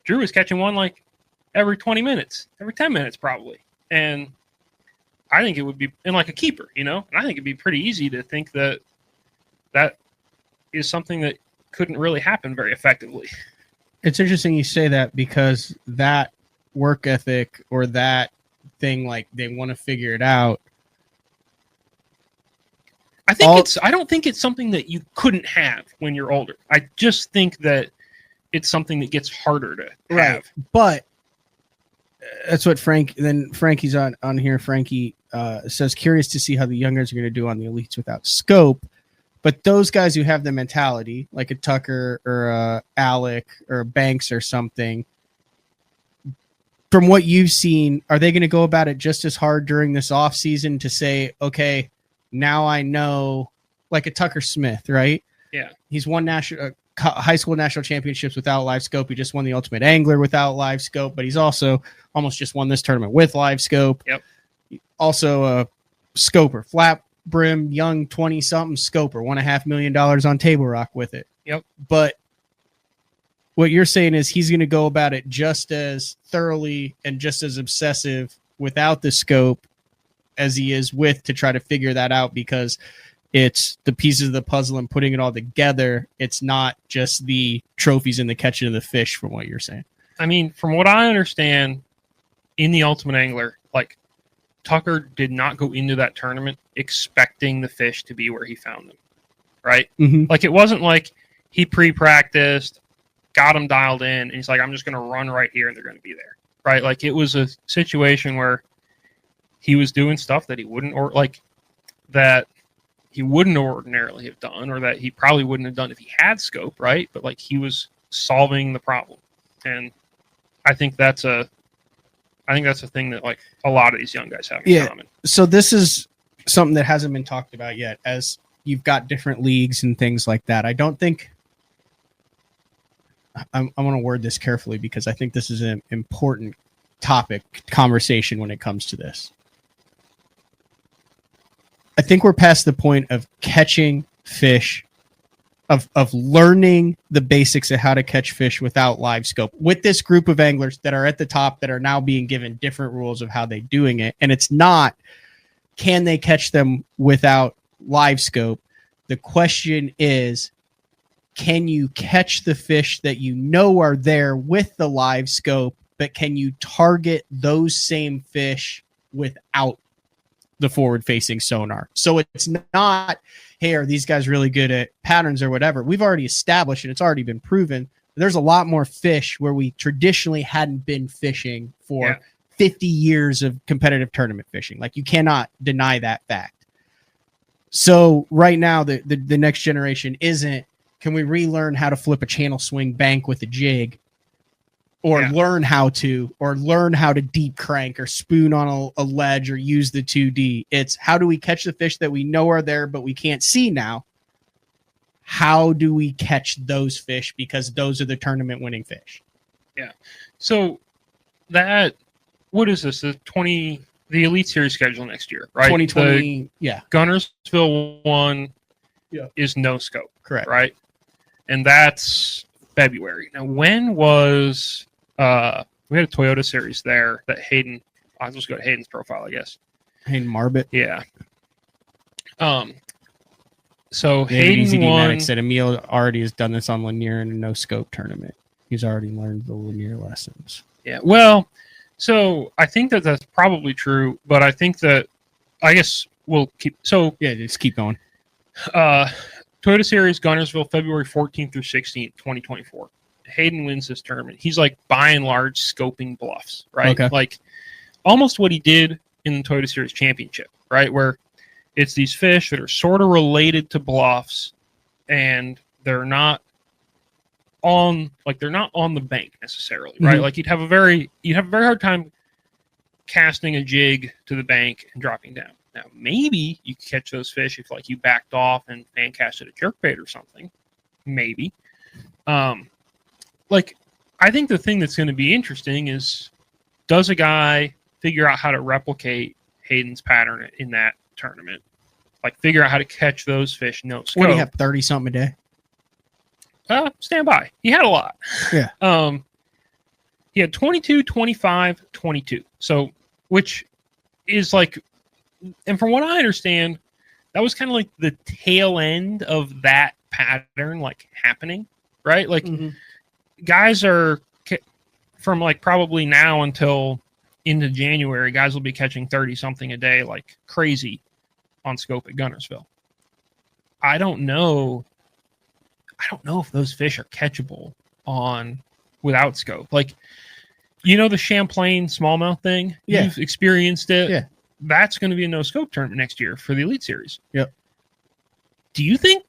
[SPEAKER 3] Drew was catching one like every 20 minutes, every 10 minutes probably. And I think it would be in like a keeper, you know? And I think it'd be pretty easy to think that that is something that couldn't really happen very effectively.
[SPEAKER 1] It's interesting you say that, because that work ethic or that thing, like they want to figure it out.
[SPEAKER 3] I think I don't think it's something that you couldn't have when you're older. I just think that it's something that gets harder to have.
[SPEAKER 1] Right. But that's what Frankie's on here. Frankie says, curious to see how the young guys are going to do on the elites without scope. But those guys who have the mentality, like a Tucker or a Alec or a Banks or something, from what you've seen, are they going to go about it just as hard during this off season to say, okay, now I know, like a Tucker Smith, right?
[SPEAKER 3] Yeah.
[SPEAKER 1] He's won high school national championships without live scope. He just won the Ultimate Angler without live scope, but he's also almost just won this tournament with live scope.
[SPEAKER 3] Yep.
[SPEAKER 1] Also a scoper, flat brim, young 20-something scoper, $1.5 million on Table Rock with it.
[SPEAKER 3] Yep.
[SPEAKER 1] But what you're saying is he's going to go about it just as thoroughly and just as obsessive without the scope as he is with, to try to figure that out, because it's the pieces of the puzzle and putting it all together. It's not just the trophies and the catching of the fish, from what you're saying.
[SPEAKER 3] I mean, from what I understand, in the Ultimate Angler, like Tucker did not go into that tournament expecting the fish to be where he found them, right?
[SPEAKER 1] Mm-hmm.
[SPEAKER 3] Like it wasn't like he pre-practiced, got them dialed in, and he's like, I'm just going to run right here and they're going to be there, right? Like it was a situation where he was doing stuff that he wouldn't, or like that he wouldn't ordinarily have done, or that he probably wouldn't have done if he had scope, right? But like he was solving the problem. And I think that's a thing that like a lot of these young guys have in common.
[SPEAKER 1] So this is something that hasn't been talked about yet, as you've got different leagues and things like that. I don't think I want to word this carefully, because I think this is an important topic conversation when it comes to this. I think we're past the point of catching fish, of learning the basics of how to catch fish without live scope with this group of anglers that are at the top, that are now being given different rules of how they're doing it. And it's not, can they catch them without live scope? The question is, can you catch the fish that you know are there with the live scope, but can you target those same fish without the forward-facing sonar? So it's not, hey, are these guys really good at patterns or whatever? We've already established, and it's already been proven, there's a lot more fish where we traditionally hadn't been fishing for 50 years of competitive tournament fishing. Like, you cannot deny that fact. So right now, the next generation isn't, can we relearn how to flip a channel swing bank with a jig, or learn how to deep crank or spoon on a ledge or use the 2D. It's, how do we catch the fish that we know are there but we can't see now? How do we catch those fish? Because those are the tournament winning fish.
[SPEAKER 3] Yeah. So that, what is this? The Elite Series schedule next year, right?
[SPEAKER 1] 2020.
[SPEAKER 3] Gunnersville one is no scope.
[SPEAKER 1] Correct.
[SPEAKER 3] Right. And that's February. Now, when was we had a Toyota Series there that Hayden, I'll just go to Hayden's profile, I guess.
[SPEAKER 1] Hayden Marbit.
[SPEAKER 3] Yeah. So
[SPEAKER 1] Hayden
[SPEAKER 3] Hayden won.
[SPEAKER 1] said Emil already has done this on linear in a no scope tournament. He's already learned the linear lessons.
[SPEAKER 3] Yeah. Well, so I think that that's probably true, but I think that, I guess we'll keep, so
[SPEAKER 1] yeah, just keep going.
[SPEAKER 3] Toyota Series Gunnersville, February 14th through 16th, 2024. Hayden wins this tournament. He's like by and large scoping bluffs, right?
[SPEAKER 1] Okay.
[SPEAKER 3] Like almost what he did in the Toyota Series Championship, right? Where it's these fish that are sort of related to bluffs, and they're not on the bank necessarily, right?
[SPEAKER 1] Mm-hmm.
[SPEAKER 3] Like you'd have a very hard time casting a jig to the bank and dropping down. Now, maybe you could catch those fish if like you backed off and fan casted a jerkbait or something. Maybe. Like, I think the thing that's going to be interesting is, does a guy figure out how to replicate Hayden's pattern in that tournament? Like, figure out how to catch those fish, no scope.
[SPEAKER 1] What do you have, 30-something a day?
[SPEAKER 3] Stand by. He had a lot.
[SPEAKER 1] Yeah.
[SPEAKER 3] He had 22, 25, 22. So, which is like, and from what I understand, that was kind of like the tail end of that pattern, like, happening, right? Like, guys are, from like probably now until into January, guys will be catching 30-something a day like crazy on scope at Gunnersville. I don't know if those fish are catchable on without scope. Like, the Champlain smallmouth thing?
[SPEAKER 1] Yeah.
[SPEAKER 3] You've experienced it.
[SPEAKER 1] Yeah.
[SPEAKER 3] That's going to be a no scope tournament next year for the Elite Series.
[SPEAKER 1] Yep. Do
[SPEAKER 3] you think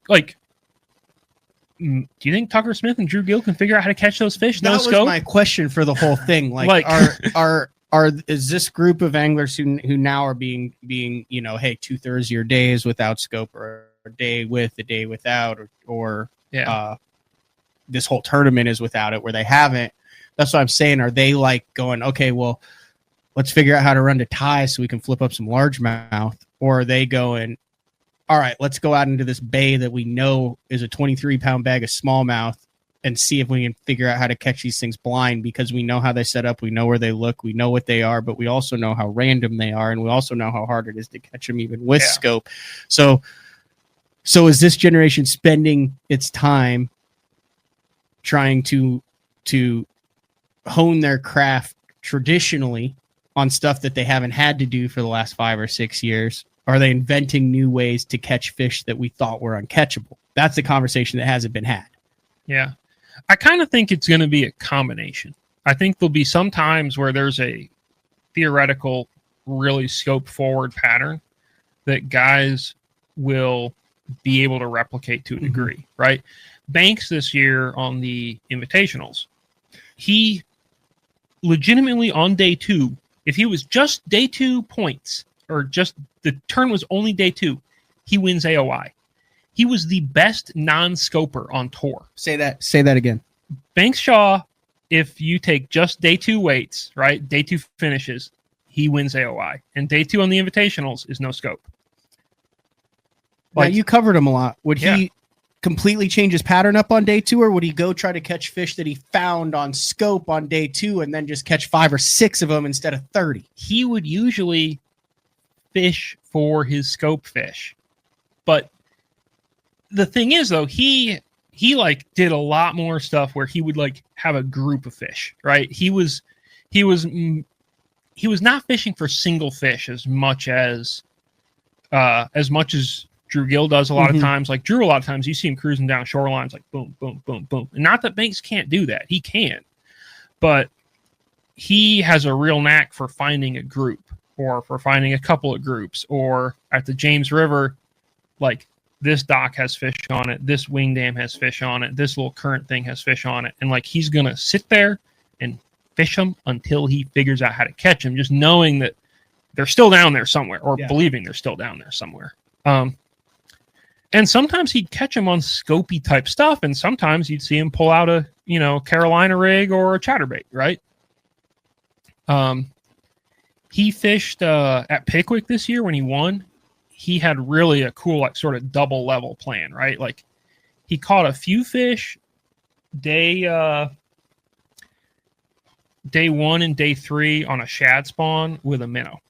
[SPEAKER 3] Tucker Smith and Drew Gill can figure out how to catch those fish?
[SPEAKER 1] That
[SPEAKER 3] no
[SPEAKER 1] was
[SPEAKER 3] scope?
[SPEAKER 1] my question for the whole thing. Like is this group of anglers who now are being hey, 2/3 of your day is without scope, or a day with, a day without, or this whole tournament is without it, where they haven't. That's what I'm saying. Are they like going, okay, well, let's figure out how to run to tie so we can flip up some largemouth? Or are they going, all right, let's go out into this bay that we know is a 23-pound bag of smallmouth and see if we can figure out how to catch these things blind, because we know how they set up, we know where they look, we know what they are, but we also know how random they are, and we also know how hard it is to catch them even with scope. So is this generation spending its time trying to hone their craft traditionally on stuff that they haven't had to do for the last 5 or 6 years? Are they inventing new ways to catch fish that we thought were uncatchable? That's the conversation that hasn't been had.
[SPEAKER 3] Yeah. I kind of think it's going to be a combination. I think there'll be some times where there's a theoretical, really scope forward pattern that guys will be able to replicate to a degree, right? Banks this year on the invitationals, he legitimately on day 2, if he was just day 2 points, or just the turn was only day 2, he wins AOI. He was the best non-scoper on tour.
[SPEAKER 1] Say that again.
[SPEAKER 3] Banks Shaw, if you take just day 2 weights, right, day 2 finishes, he wins AOI. And day 2 on the invitationals is no scope.
[SPEAKER 1] Like, you covered him a lot. Would he completely change his pattern up on day 2, or would he go try to catch fish that he found on scope on day 2 and then just catch 5 or 6 of them instead of 30?
[SPEAKER 3] He would usually fish for his scope fish. But the thing is, though, he like did a lot more stuff where he would like have a group of fish, right? He was not fishing for single fish as much as Drew Gill does a lot of times. Like Drew, a lot of times you see him cruising down shorelines like boom, boom, boom, boom. And not that Banks can't do that. He can. But he has a real knack for finding a group, or for finding a couple of groups, or at the James River, like this dock has fish on it, this wing dam has fish on it, this little current thing has fish on it. And like he's going to sit there and fish them until he figures out how to catch them, just knowing that they're still down there somewhere, or believing they're still down there somewhere. And sometimes he'd catch them on scopy type stuff, and sometimes you'd see him pull out a, Carolina rig or a chatterbait, right? He fished at Pickwick this year when he won. He had really a cool, like, sort of double level plan, right? Like, he caught a few fish day 1 and day 3 on a shad spawn with a minnow.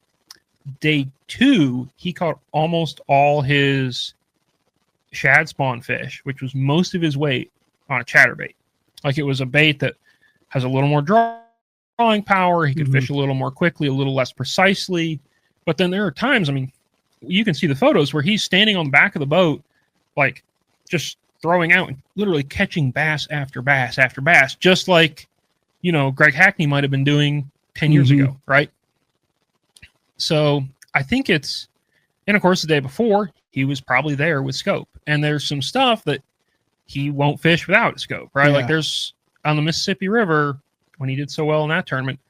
[SPEAKER 3] Day 2, he caught almost all his shad spawn fish, which was most of his weight, on a chatterbait. Like, it was a bait that has a little more drawing power. He could fish a little more quickly, a little less precisely. But then there are times, I mean, you can see the photos where he's standing on the back of the boat, like just throwing out and literally catching bass after bass after bass, just like, Greg Hackney might have been doing 10 years ago, right? So I think and of course, the day before, he was probably there with scope. And there's some stuff that he won't fish without a scope, right? Yeah. Like there's on the Mississippi River, when he did so well in that tournament,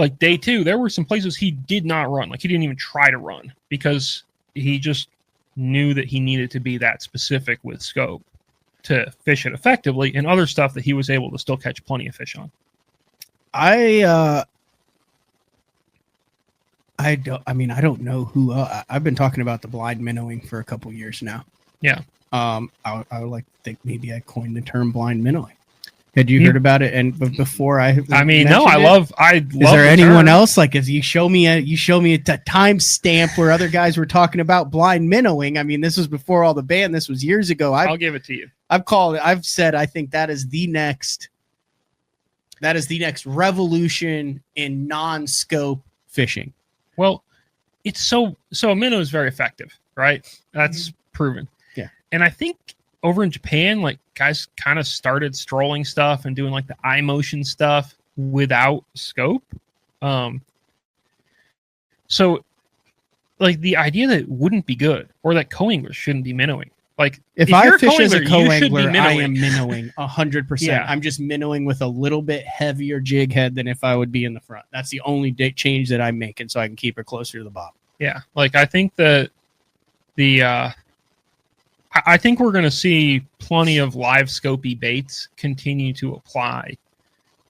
[SPEAKER 3] like day 2, there were some places he did not run. Like he didn't even try to run because he just knew that he needed to be that specific with scope to fish it effectively, and other stuff that he was able to still catch plenty of fish on.
[SPEAKER 1] I don't know who. I've been talking about the blind minnowing for a couple years now.
[SPEAKER 3] Yeah.
[SPEAKER 1] I would like to think maybe I coined the term blind minnowing. Had you heard about it? And before I
[SPEAKER 3] no, I
[SPEAKER 1] it,
[SPEAKER 3] love.
[SPEAKER 1] Is there anyone else? Like, if you show me a time stamp where other guys were talking about blind minnowing. I mean, this was before all the ban. This was years ago.
[SPEAKER 3] I'll give it to you.
[SPEAKER 1] I've said I think that is the next revolution in non-scope fishing.
[SPEAKER 3] Well, it's so a minnow is very effective, right? That's proven.
[SPEAKER 1] Yeah.
[SPEAKER 3] And I think over in Japan, like guys kind of started strolling stuff and doing like the eye motion stuff without scope. So like the idea that it wouldn't be good or that co-anglers shouldn't be minnowing. Like
[SPEAKER 1] if I fish as a co-angler,
[SPEAKER 3] I
[SPEAKER 1] am minnowing 100%.
[SPEAKER 3] Yeah.
[SPEAKER 1] I'm just minnowing with a little bit heavier jig head than if I would be in the front. That's the only change that I'm making, so I can keep her closer to the bottom.
[SPEAKER 3] Yeah, like I think that I think we're going to see plenty of live scopy baits continue to apply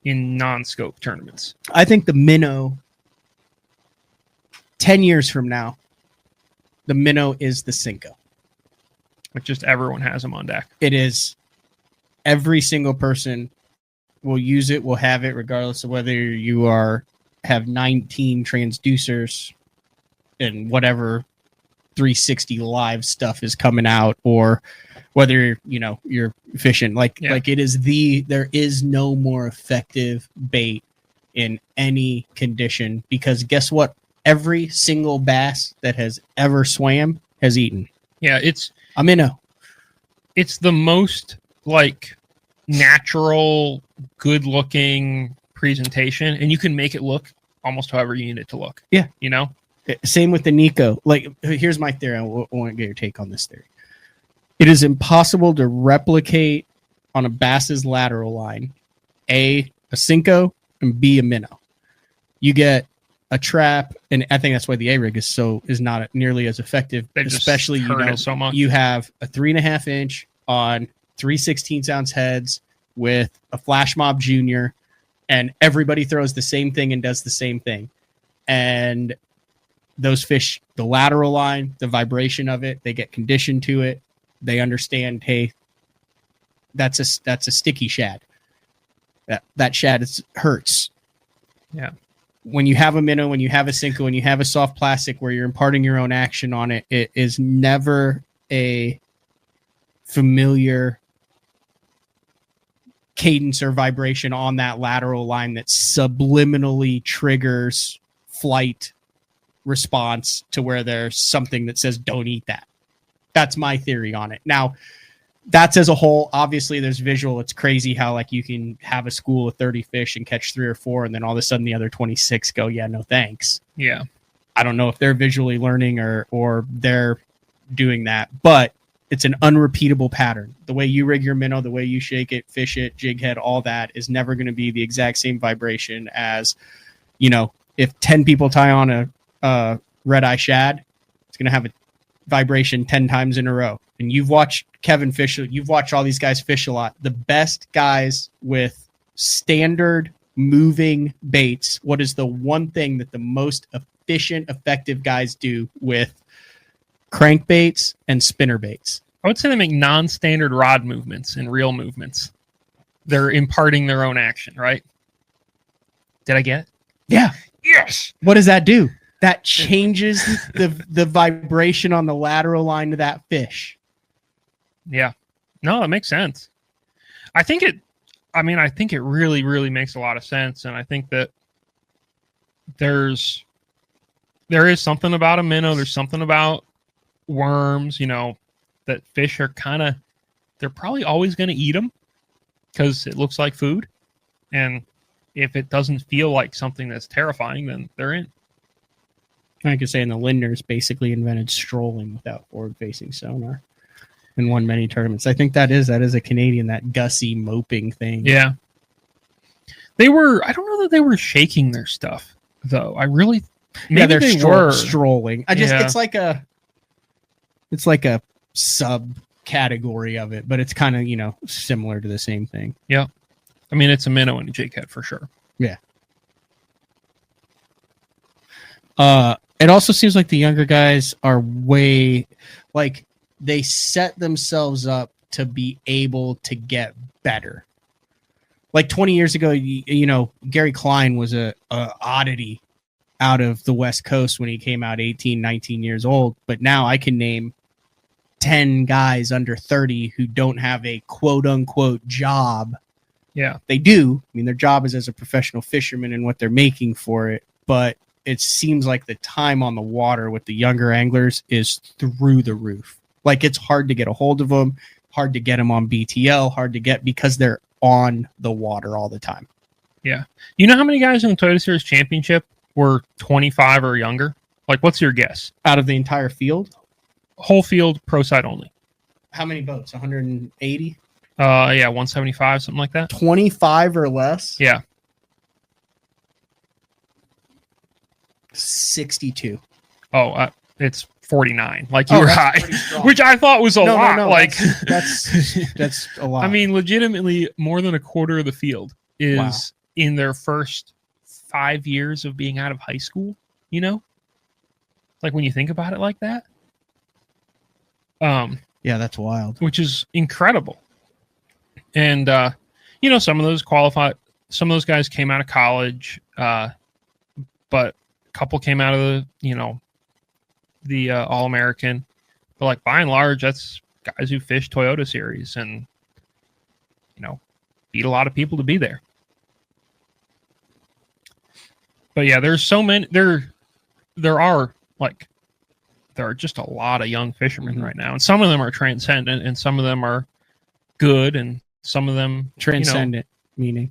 [SPEAKER 3] in non-scope tournaments.
[SPEAKER 1] I think the minnow, 10 years from now, the minnow is the Cinco.
[SPEAKER 3] Like just everyone has them on deck.
[SPEAKER 1] It is. Every single person will use it, will have it, regardless of whether you have 19 transducers and whatever 360 live stuff is coming out, or whether you're fishing. Like it is there is no more effective bait in any condition, because guess what? Every single bass that has ever swam has eaten.
[SPEAKER 3] Yeah, it's
[SPEAKER 1] a minnow.
[SPEAKER 3] It's the most like natural, good looking presentation, and you can make it look almost however you need it to look.
[SPEAKER 1] Yeah.
[SPEAKER 3] Same
[SPEAKER 1] with the Nico. Like, here's my theory. I want to get your take on this theory. It is impossible to replicate on a bass's lateral line a Cinco and B, a minnow. You get a trap, and I think that's why the A-rig is not nearly as effective. Especially
[SPEAKER 3] so much.
[SPEAKER 1] You have a 3.5 inch on 3/16 ounce heads with a Flash Mob Junior, and everybody throws the same thing and does the same thing, and those fish, the lateral line, the vibration of it, they get conditioned to it. They understand, hey, that's a sticky shad. That shad hurts.
[SPEAKER 3] Yeah.
[SPEAKER 1] When you have a minnow, when you have a Cinco, when you have a soft plastic where you're imparting your own action on it, it is never a familiar cadence or vibration on that lateral line that subliminally triggers flight response to where there's something that says don't eat that. That's my theory on it. Now, that's as a whole. Obviously there's visual. It's crazy how like you can have a school of 30 fish and catch 3 or 4, and then all of a sudden the other 26 go, yeah, no thanks.
[SPEAKER 3] Yeah.
[SPEAKER 1] I don't know if they're visually learning or they're doing that, but it's an unrepeatable pattern. The way you rig your minnow, the way you shake it, fish it, jig head, all that is never going to be the exact same vibration as, if 10 people tie on a red eye shad, it's going to have a vibration 10 times in a row. And you've watched Kevin fish, you've watched all these guys fish a lot. The best guys with standard moving baits, what is the one thing that the most efficient, effective guys do with crankbaits and spinner baits?
[SPEAKER 3] I would say they make non-standard rod movements and reel movements. They're imparting their own action, right? Did I get it?
[SPEAKER 1] Yeah.
[SPEAKER 3] Yes.
[SPEAKER 1] What does that do? That changes the vibration on the lateral line to that fish.
[SPEAKER 3] Yeah. No, that makes sense. I think it really, really makes a lot of sense. And I think that there is something about a minnow. There's something about worms, that fish are they're probably always going to eat them because it looks like food. And if it doesn't feel like something that's terrifying, then they're in.
[SPEAKER 1] I could say, the Lindners basically invented strolling without forward-facing sonar and won many tournaments. I think that is a Canadian, that gussy moping thing.
[SPEAKER 3] Yeah. I don't know that they were shaking their stuff. though. I really maybe
[SPEAKER 1] they're
[SPEAKER 3] they were
[SPEAKER 1] strolling.
[SPEAKER 3] Yeah.
[SPEAKER 1] It's like a subcategory of it, but it's kind of similar to the same thing.
[SPEAKER 3] Yeah, I mean it's a minnow and a jighead for sure.
[SPEAKER 1] Yeah. It also seems like the younger guys are way like they set themselves up to be able to get better. Like 20 years ago, Gary Klein was a oddity out of the West Coast when he came out 18, 19 years old. But now I can name 10 guys under 30 who don't have a quote unquote job.
[SPEAKER 3] Yeah.
[SPEAKER 1] They do. I mean, their job is as a professional fisherman and what they're making for it. But it seems like the time on the water with the younger anglers is through the roof. Like it's hard to get a hold of them, hard to get them on BTL, hard to get because they're on the water all the time.
[SPEAKER 3] Yeah. You know how many guys in the Toyota Series Championship were 25 or younger? Like, what's your guess?
[SPEAKER 1] Out of the entire field?
[SPEAKER 3] Whole field, pro side only.
[SPEAKER 1] How many boats? 180?
[SPEAKER 3] Yeah, 175, something like that.
[SPEAKER 1] 25 or less?
[SPEAKER 3] Yeah.
[SPEAKER 1] 62.
[SPEAKER 3] Oh, it's 49. Like you were high, which I thought was a lot.
[SPEAKER 1] No,
[SPEAKER 3] like
[SPEAKER 1] that's a lot.
[SPEAKER 3] I mean, legitimately, more than a quarter of the field is in their first 5 years of being out of high school. Like when you think about it like that.
[SPEAKER 1] Yeah, that's wild.
[SPEAKER 3] Which is incredible. And some of those qualified. Some of those guys came out of college, but a couple came out of the All-American. But like by and large, that's guys who fish Toyota Series and beat a lot of people to be there. But yeah, there's so many. There are just a lot of young fishermen right now, and some of them are transcendent, and some of them are good, and some of them
[SPEAKER 1] transcendent meaning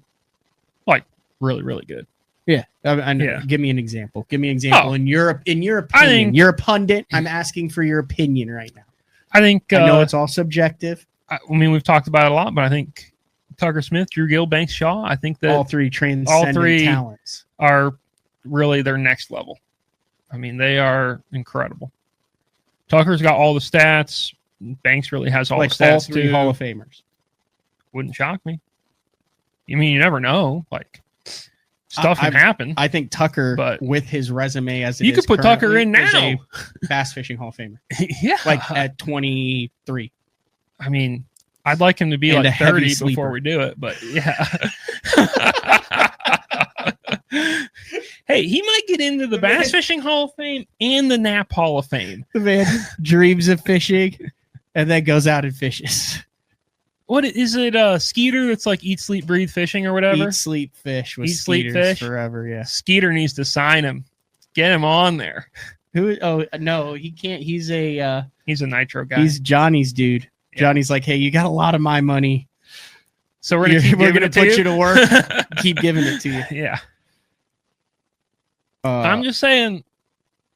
[SPEAKER 3] like really, really good.
[SPEAKER 1] Yeah,
[SPEAKER 3] Yeah.
[SPEAKER 1] Give me an example. Give me an example in your opinion. You're a pundit. I'm asking for your opinion right now.
[SPEAKER 3] I think
[SPEAKER 1] I know it's all subjective.
[SPEAKER 3] I mean, we've talked about it a lot, but I think Tucker Smith, Drew Gill, Banks Shaw. I think that
[SPEAKER 1] all three transcendent talents
[SPEAKER 3] are really their next level. I mean, they are incredible. Tucker's got all the stats. Banks really has all the stats
[SPEAKER 1] all three
[SPEAKER 3] too.
[SPEAKER 1] Hall of Famers.
[SPEAKER 3] Wouldn't shock me. I mean, you never know. Like stuff can happen.
[SPEAKER 1] I think Tucker, but with his resume as
[SPEAKER 3] you could put Tucker in now,
[SPEAKER 1] Bass Fishing Hall of Famer.
[SPEAKER 3] Yeah,
[SPEAKER 1] like at 23.
[SPEAKER 3] I mean, I'd like him to be like 30 before we do it, but yeah. Hey, he might get into the Bass Fishing Hall of Fame and the Knapp Hall of Fame.
[SPEAKER 1] The man dreams of fishing and then goes out and fishes.
[SPEAKER 3] What is it? Skeeter that's like eat, sleep, breathe fishing or whatever?
[SPEAKER 1] Eat, sleep, fish with
[SPEAKER 3] eat, sleep, fish
[SPEAKER 1] forever, yeah.
[SPEAKER 3] Skeeter needs to sign him. Get him on there.
[SPEAKER 1] Who? Oh, no, he can't. He's a
[SPEAKER 3] nitro guy.
[SPEAKER 1] He's Johnny's dude. Yeah. Johnny's like, hey, you got a lot of my money.
[SPEAKER 3] So we're gonna
[SPEAKER 1] put you to work. Keep giving it to you.
[SPEAKER 3] Yeah. I'm just saying,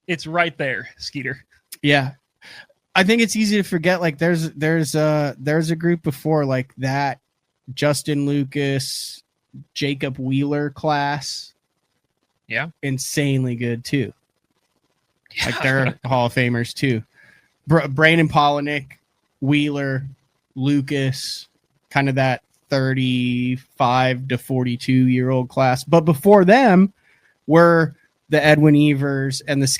[SPEAKER 3] it's right there, Skeeter.
[SPEAKER 1] Yeah, I think it's easy to forget. Like, there's a group before like that, Justin Lucas, Jacob Wheeler class.
[SPEAKER 3] Yeah,
[SPEAKER 1] insanely good too. Yeah. Like they're Hall of Famers too. Brandon Polinick, Wheeler, Lucas, kind of that 35 to 42-year-old class. But before them were the Edwin Evers and it's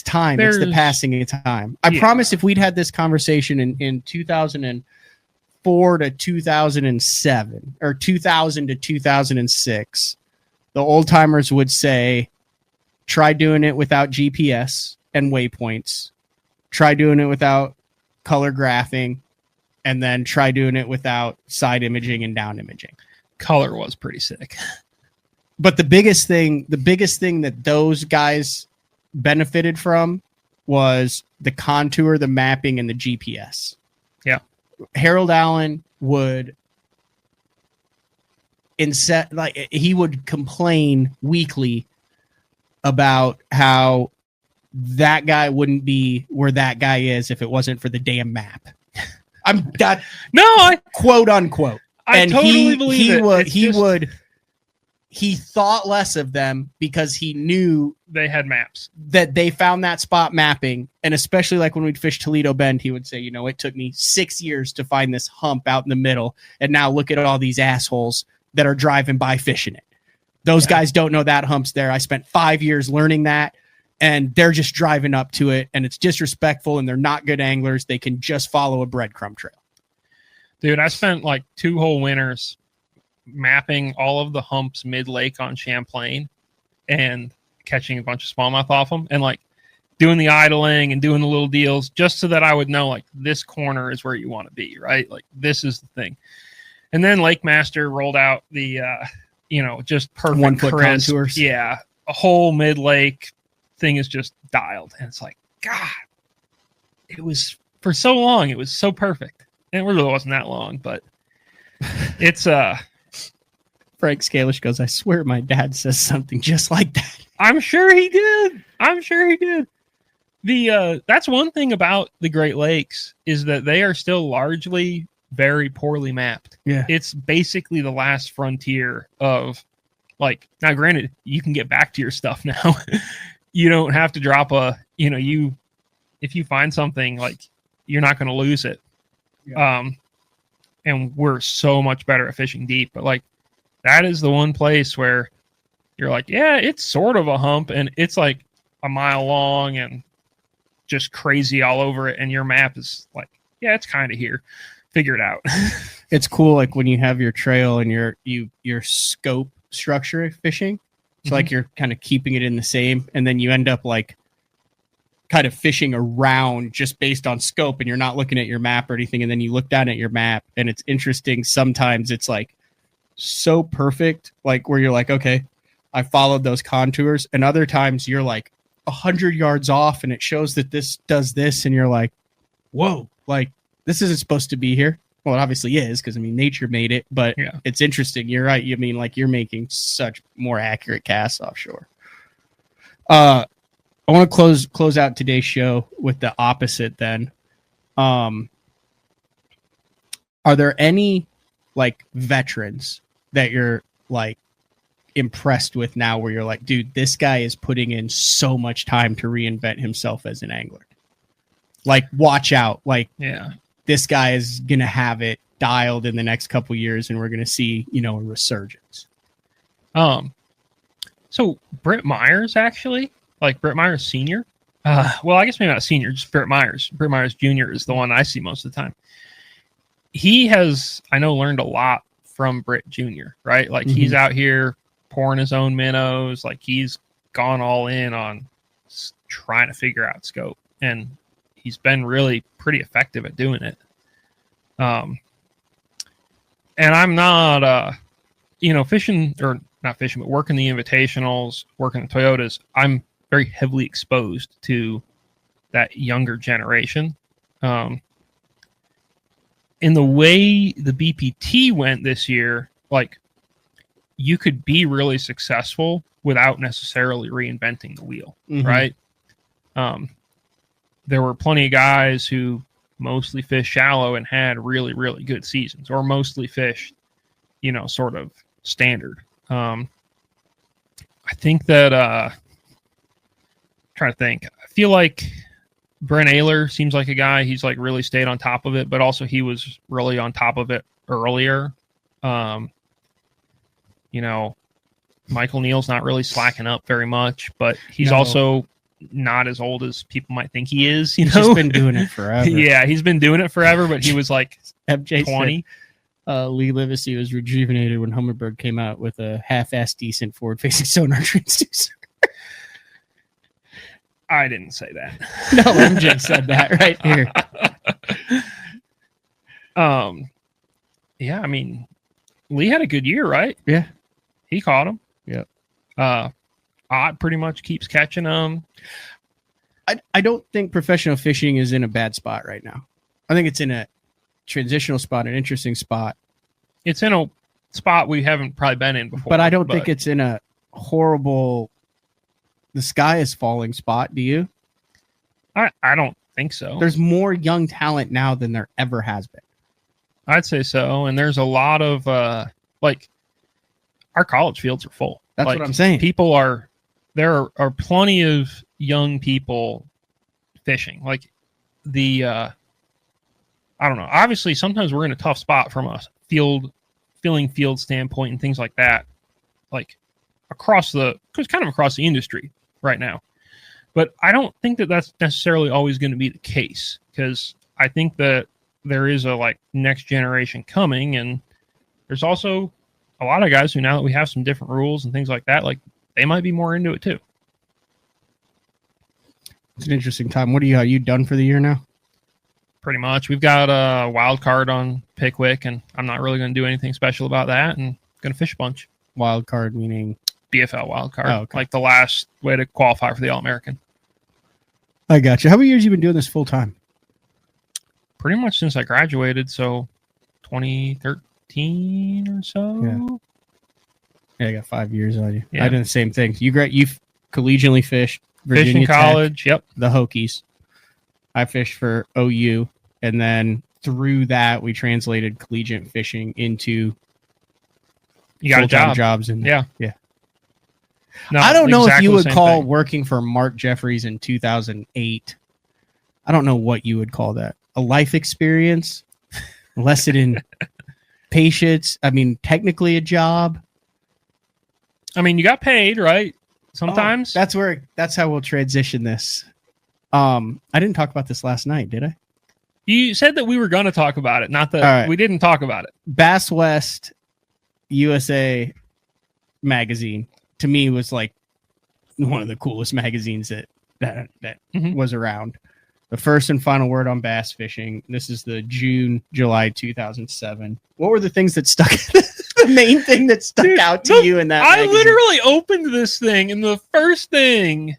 [SPEAKER 1] time. It's the passing of time. I promise if we'd had this conversation in 2004 to 2007 or 2000 to 2006, the old timers would say, try doing it without GPS and waypoints, try doing it without color graphing, and then try doing it without side imaging and down imaging.
[SPEAKER 3] Color was pretty sick.
[SPEAKER 1] But the biggest thing that those guys benefited from was the contour, the mapping, and the GPS.
[SPEAKER 3] Yeah.
[SPEAKER 1] Harold Allen would he would complain weekly about how that guy wouldn't be where that guy is if it wasn't for the damn map. Quote unquote.
[SPEAKER 3] I totally believe it.
[SPEAKER 1] He would he thought less of them because he knew
[SPEAKER 3] They had maps.
[SPEAKER 1] that they found that spot mapping. And especially like when we'd fish Toledo Bend, he would say, it took me 6 years to find this hump out in the middle. And now look at all these assholes that are driving by fishing it. Those guys don't know that hump's there. I spent 5 years learning that, and they're just driving up to it, and it's disrespectful, and they're not good anglers. They can just follow a breadcrumb trail.
[SPEAKER 3] Dude, I spent like 2 whole winters mapping all of the humps mid-lake on Champlain and catching a bunch of smallmouth off them, and like doing the idling and doing the little deals just so that I would know like this corner is where you want to be, right? Like this is the thing. And then Lake Master rolled out the just perfect
[SPEAKER 1] 1 foot
[SPEAKER 3] crisp.
[SPEAKER 1] contours.
[SPEAKER 3] Yeah, a whole mid-lake thing is just dialed, and it's like, God, it was for so long, it was so perfect. And it really wasn't that long, but it's
[SPEAKER 1] Frank Scalish goes, I swear my dad says something just like that.
[SPEAKER 3] I'm sure he did. That's one thing about the Great Lakes is that they are still largely very poorly mapped.
[SPEAKER 1] Yeah.
[SPEAKER 3] It's basically the last frontier of like, now granted, you can get back to your stuff now. You don't have to drop if you find something, like, you're not going to lose it.
[SPEAKER 1] Yeah.
[SPEAKER 3] And we're so much better at fishing deep, but like that is the one place where you're like, yeah, it's sort of a hump and it's like a mile long and just crazy all over it. And your map is like, yeah, it's kind of here. Figure it out.
[SPEAKER 1] It's cool, like when you have your trail and your scope structure fishing. So like you're kind of keeping it in the same, and then you end up like kind of fishing around just based on scope, and you're not looking at your map or anything. And then you look down at your map, and it's interesting. Sometimes it's like so perfect, like where you're like, okay, I followed those contours, and other times you're like 100 yards off, and it shows that this does this, and you're like, whoa, like this isn't supposed to be here. Well, it obviously is, because I mean nature made it, but it's interesting. You're right. You mean like you're making such more accurate casts offshore. I want to close out today's show with the opposite then. Are there any like veterans that you're like impressed with now where you're like, dude, this guy is putting in so much time to reinvent himself as an angler? Like, watch out. Like, this guy is going to have it dialed in the next couple years, and we're going to see, a resurgence.
[SPEAKER 3] So Britt Myers, actually, like Britt Myers Sr. Well, I guess maybe not senior, just Britt Myers. Britt Myers Jr. is the one I see most of the time. He has, I know, learned a lot from Britt Jr., right? Like he's out here pouring his own minnows. Like he's gone all in on trying to figure out scope, and he's been really pretty effective at doing it. And I'm not, fishing, or not fishing, but working the invitationals, working the Toyotas. I'm very heavily exposed to that younger generation. In the way the BPT went this year, like you could be really successful without necessarily reinventing the wheel, right? There were plenty of guys who mostly fished shallow and had really, really good seasons, or mostly fished, sort of standard. I think that, trying to think, I feel like Brent Ayler seems like a guy, he's like really stayed on top of it, but also he was really on top of it earlier. Michael Neal's not really slacking up very much, but he's also not as old as people might think he is.
[SPEAKER 1] He's just been doing it forever.
[SPEAKER 3] Yeah, he's been doing it forever, but he was like
[SPEAKER 1] MJ
[SPEAKER 3] 20.
[SPEAKER 1] Said, Lee Livesey was rejuvenated when Humminbird came out with a half-ass decent forward-facing sonar transducer.
[SPEAKER 3] I didn't say that.
[SPEAKER 1] No, MJ said that right here.
[SPEAKER 3] Yeah, I mean, Lee had a good year, right?
[SPEAKER 1] Yeah.
[SPEAKER 3] He caught him.
[SPEAKER 1] Yep.
[SPEAKER 3] Ott pretty much keeps catching them.
[SPEAKER 1] I don't think professional fishing is in a bad spot right now. I think it's in a transitional spot, an interesting spot.
[SPEAKER 3] It's in a spot we haven't probably been in before.
[SPEAKER 1] But I don't think it's in a horrible, the sky is falling spot. Do you?
[SPEAKER 3] I don't think so.
[SPEAKER 1] There's more young talent now than there ever has been.
[SPEAKER 3] I'd say so. And there's a lot of, our college fields are full.
[SPEAKER 1] That's what I'm saying.
[SPEAKER 3] There are plenty of young people fishing. Like I don't know. Obviously, sometimes we're in a tough spot from a filling field standpoint and things like that. Like across the industry right now. But I don't think that that's necessarily always going to be the case, because I think that there is a next generation coming, and there's also a lot of guys who, now that we have some different rules and things like that, like they might be more into it too.
[SPEAKER 1] It's an interesting time. Are you done for the year now?
[SPEAKER 3] Pretty much. We've got a wild card on Pickwick, and I'm not really going to do anything special about that, and going to fish a bunch.
[SPEAKER 1] Wild card meaning
[SPEAKER 3] BFL wild card,
[SPEAKER 1] okay.
[SPEAKER 3] Like the last way to qualify for the All-American.
[SPEAKER 1] I got you. How many years have you been doing this full time?
[SPEAKER 3] Pretty much since I graduated, so 2013 or so.
[SPEAKER 1] Yeah, I got 5 years on you.
[SPEAKER 3] Yeah.
[SPEAKER 1] I did the same thing. You collegiately fished Virginia
[SPEAKER 3] Fishing college,
[SPEAKER 1] Tech,
[SPEAKER 3] yep.
[SPEAKER 1] the Hokies. I fished for OU, and then through that we translated collegiate fishing into
[SPEAKER 3] you got a job.
[SPEAKER 1] jobs. And
[SPEAKER 3] yeah. No,
[SPEAKER 1] I don't know if you would call
[SPEAKER 3] thing.
[SPEAKER 1] working for Mark Jeffries in 2008. I don't know what you would call that. A life experience, a lesson in patience. I mean, technically a job.
[SPEAKER 3] I mean, you got paid, right? Sometimes.
[SPEAKER 1] That's how we'll transition this. I didn't talk about this last night, did I?
[SPEAKER 3] You said that we were going to talk about it, not that
[SPEAKER 1] right.
[SPEAKER 3] We didn't talk about it.
[SPEAKER 1] Bass West USA magazine to me was like one of the coolest magazines that
[SPEAKER 3] Mm-hmm.
[SPEAKER 1] was around. The first and final word on bass fishing. This is the July 2007. What were the things that stuck? The main thing that stuck out to you in that
[SPEAKER 3] I
[SPEAKER 1] magazine?
[SPEAKER 3] literally opened this thing, and the first thing,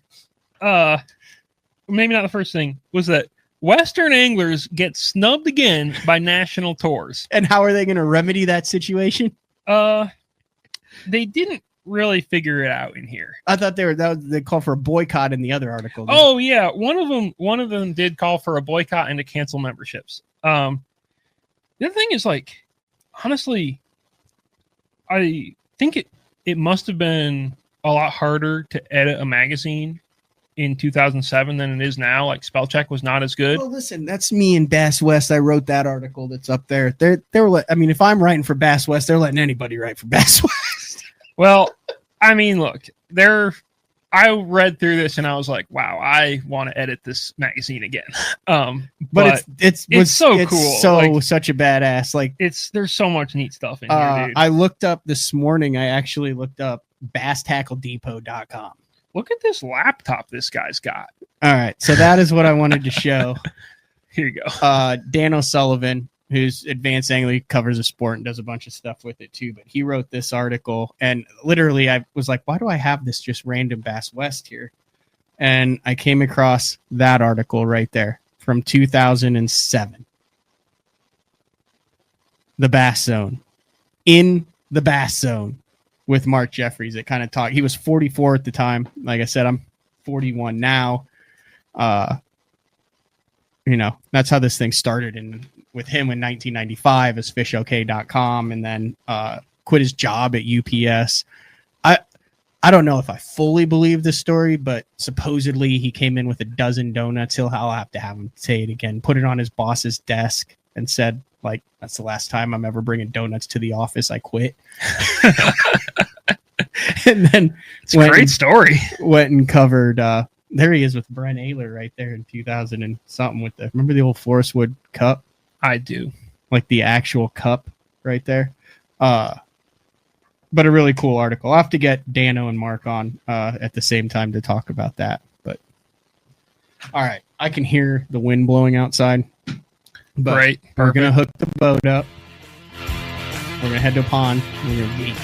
[SPEAKER 3] maybe not the first thing, was that Western anglers get snubbed again by national tours.
[SPEAKER 1] And how are they going to remedy that situation?
[SPEAKER 3] They didn't really figure it out in here.
[SPEAKER 1] I thought they called for a boycott in the other article.
[SPEAKER 3] Oh yeah, one of them did call for a boycott and to cancel memberships. The other thing is, like, honestly, I think it must have been a lot harder to edit a magazine in 2007 than it is now. Like, spell check was not as good.
[SPEAKER 1] Well, listen, that's me and Bass West. I wrote that article that's up there. They were. I mean, if I'm writing for Bass West, they're letting anybody write for Bass West.
[SPEAKER 3] Well, I mean, look, I read through this and I was like, wow, I want to edit this magazine again. But
[SPEAKER 1] it's
[SPEAKER 3] so cool.
[SPEAKER 1] So
[SPEAKER 3] like,
[SPEAKER 1] such a badass. Like,
[SPEAKER 3] there's so much neat stuff in here, dude.
[SPEAKER 1] I looked up this morning. I actually looked up basstackledepot.com.
[SPEAKER 3] Look at this laptop this guy's got.
[SPEAKER 1] All right. So that is what I wanted to show.
[SPEAKER 3] Here you go.
[SPEAKER 1] Dan O'Sullivan, who's advanced angling, covers the sport and does a bunch of stuff with it too. But he wrote this article, and literally I was like, why do I have this just random Bass West here? And I came across that article right there from 2007. The Bass Zone. In the Bass Zone with Mark Jeffries. It kind of talked. He was 44 at the time. Like I said, I'm 41 now. That's how this thing started with him in 1995 as fishok.com, and then quit his job at UPS. I don't know if I fully believe this story, but supposedly he came in with a dozen donuts. I'll have to have him say it again. Put it on his boss's desk and said, like, that's the last time I'm ever bringing donuts to the office. I quit. And then
[SPEAKER 3] it's a great story.
[SPEAKER 1] Went and covered. There he is with Brent Ayler right there in 2000 and something remember the old Forest Wood Cup?
[SPEAKER 3] I do.
[SPEAKER 1] Like the actual cup right there. But a really cool article. I'll have to get Dano and Mark on at the same time to talk about that. But all right, I can hear the wind blowing outside. But
[SPEAKER 3] Great.
[SPEAKER 1] We're going to hook the boat up. We're going to head to a pond. We're going to gauge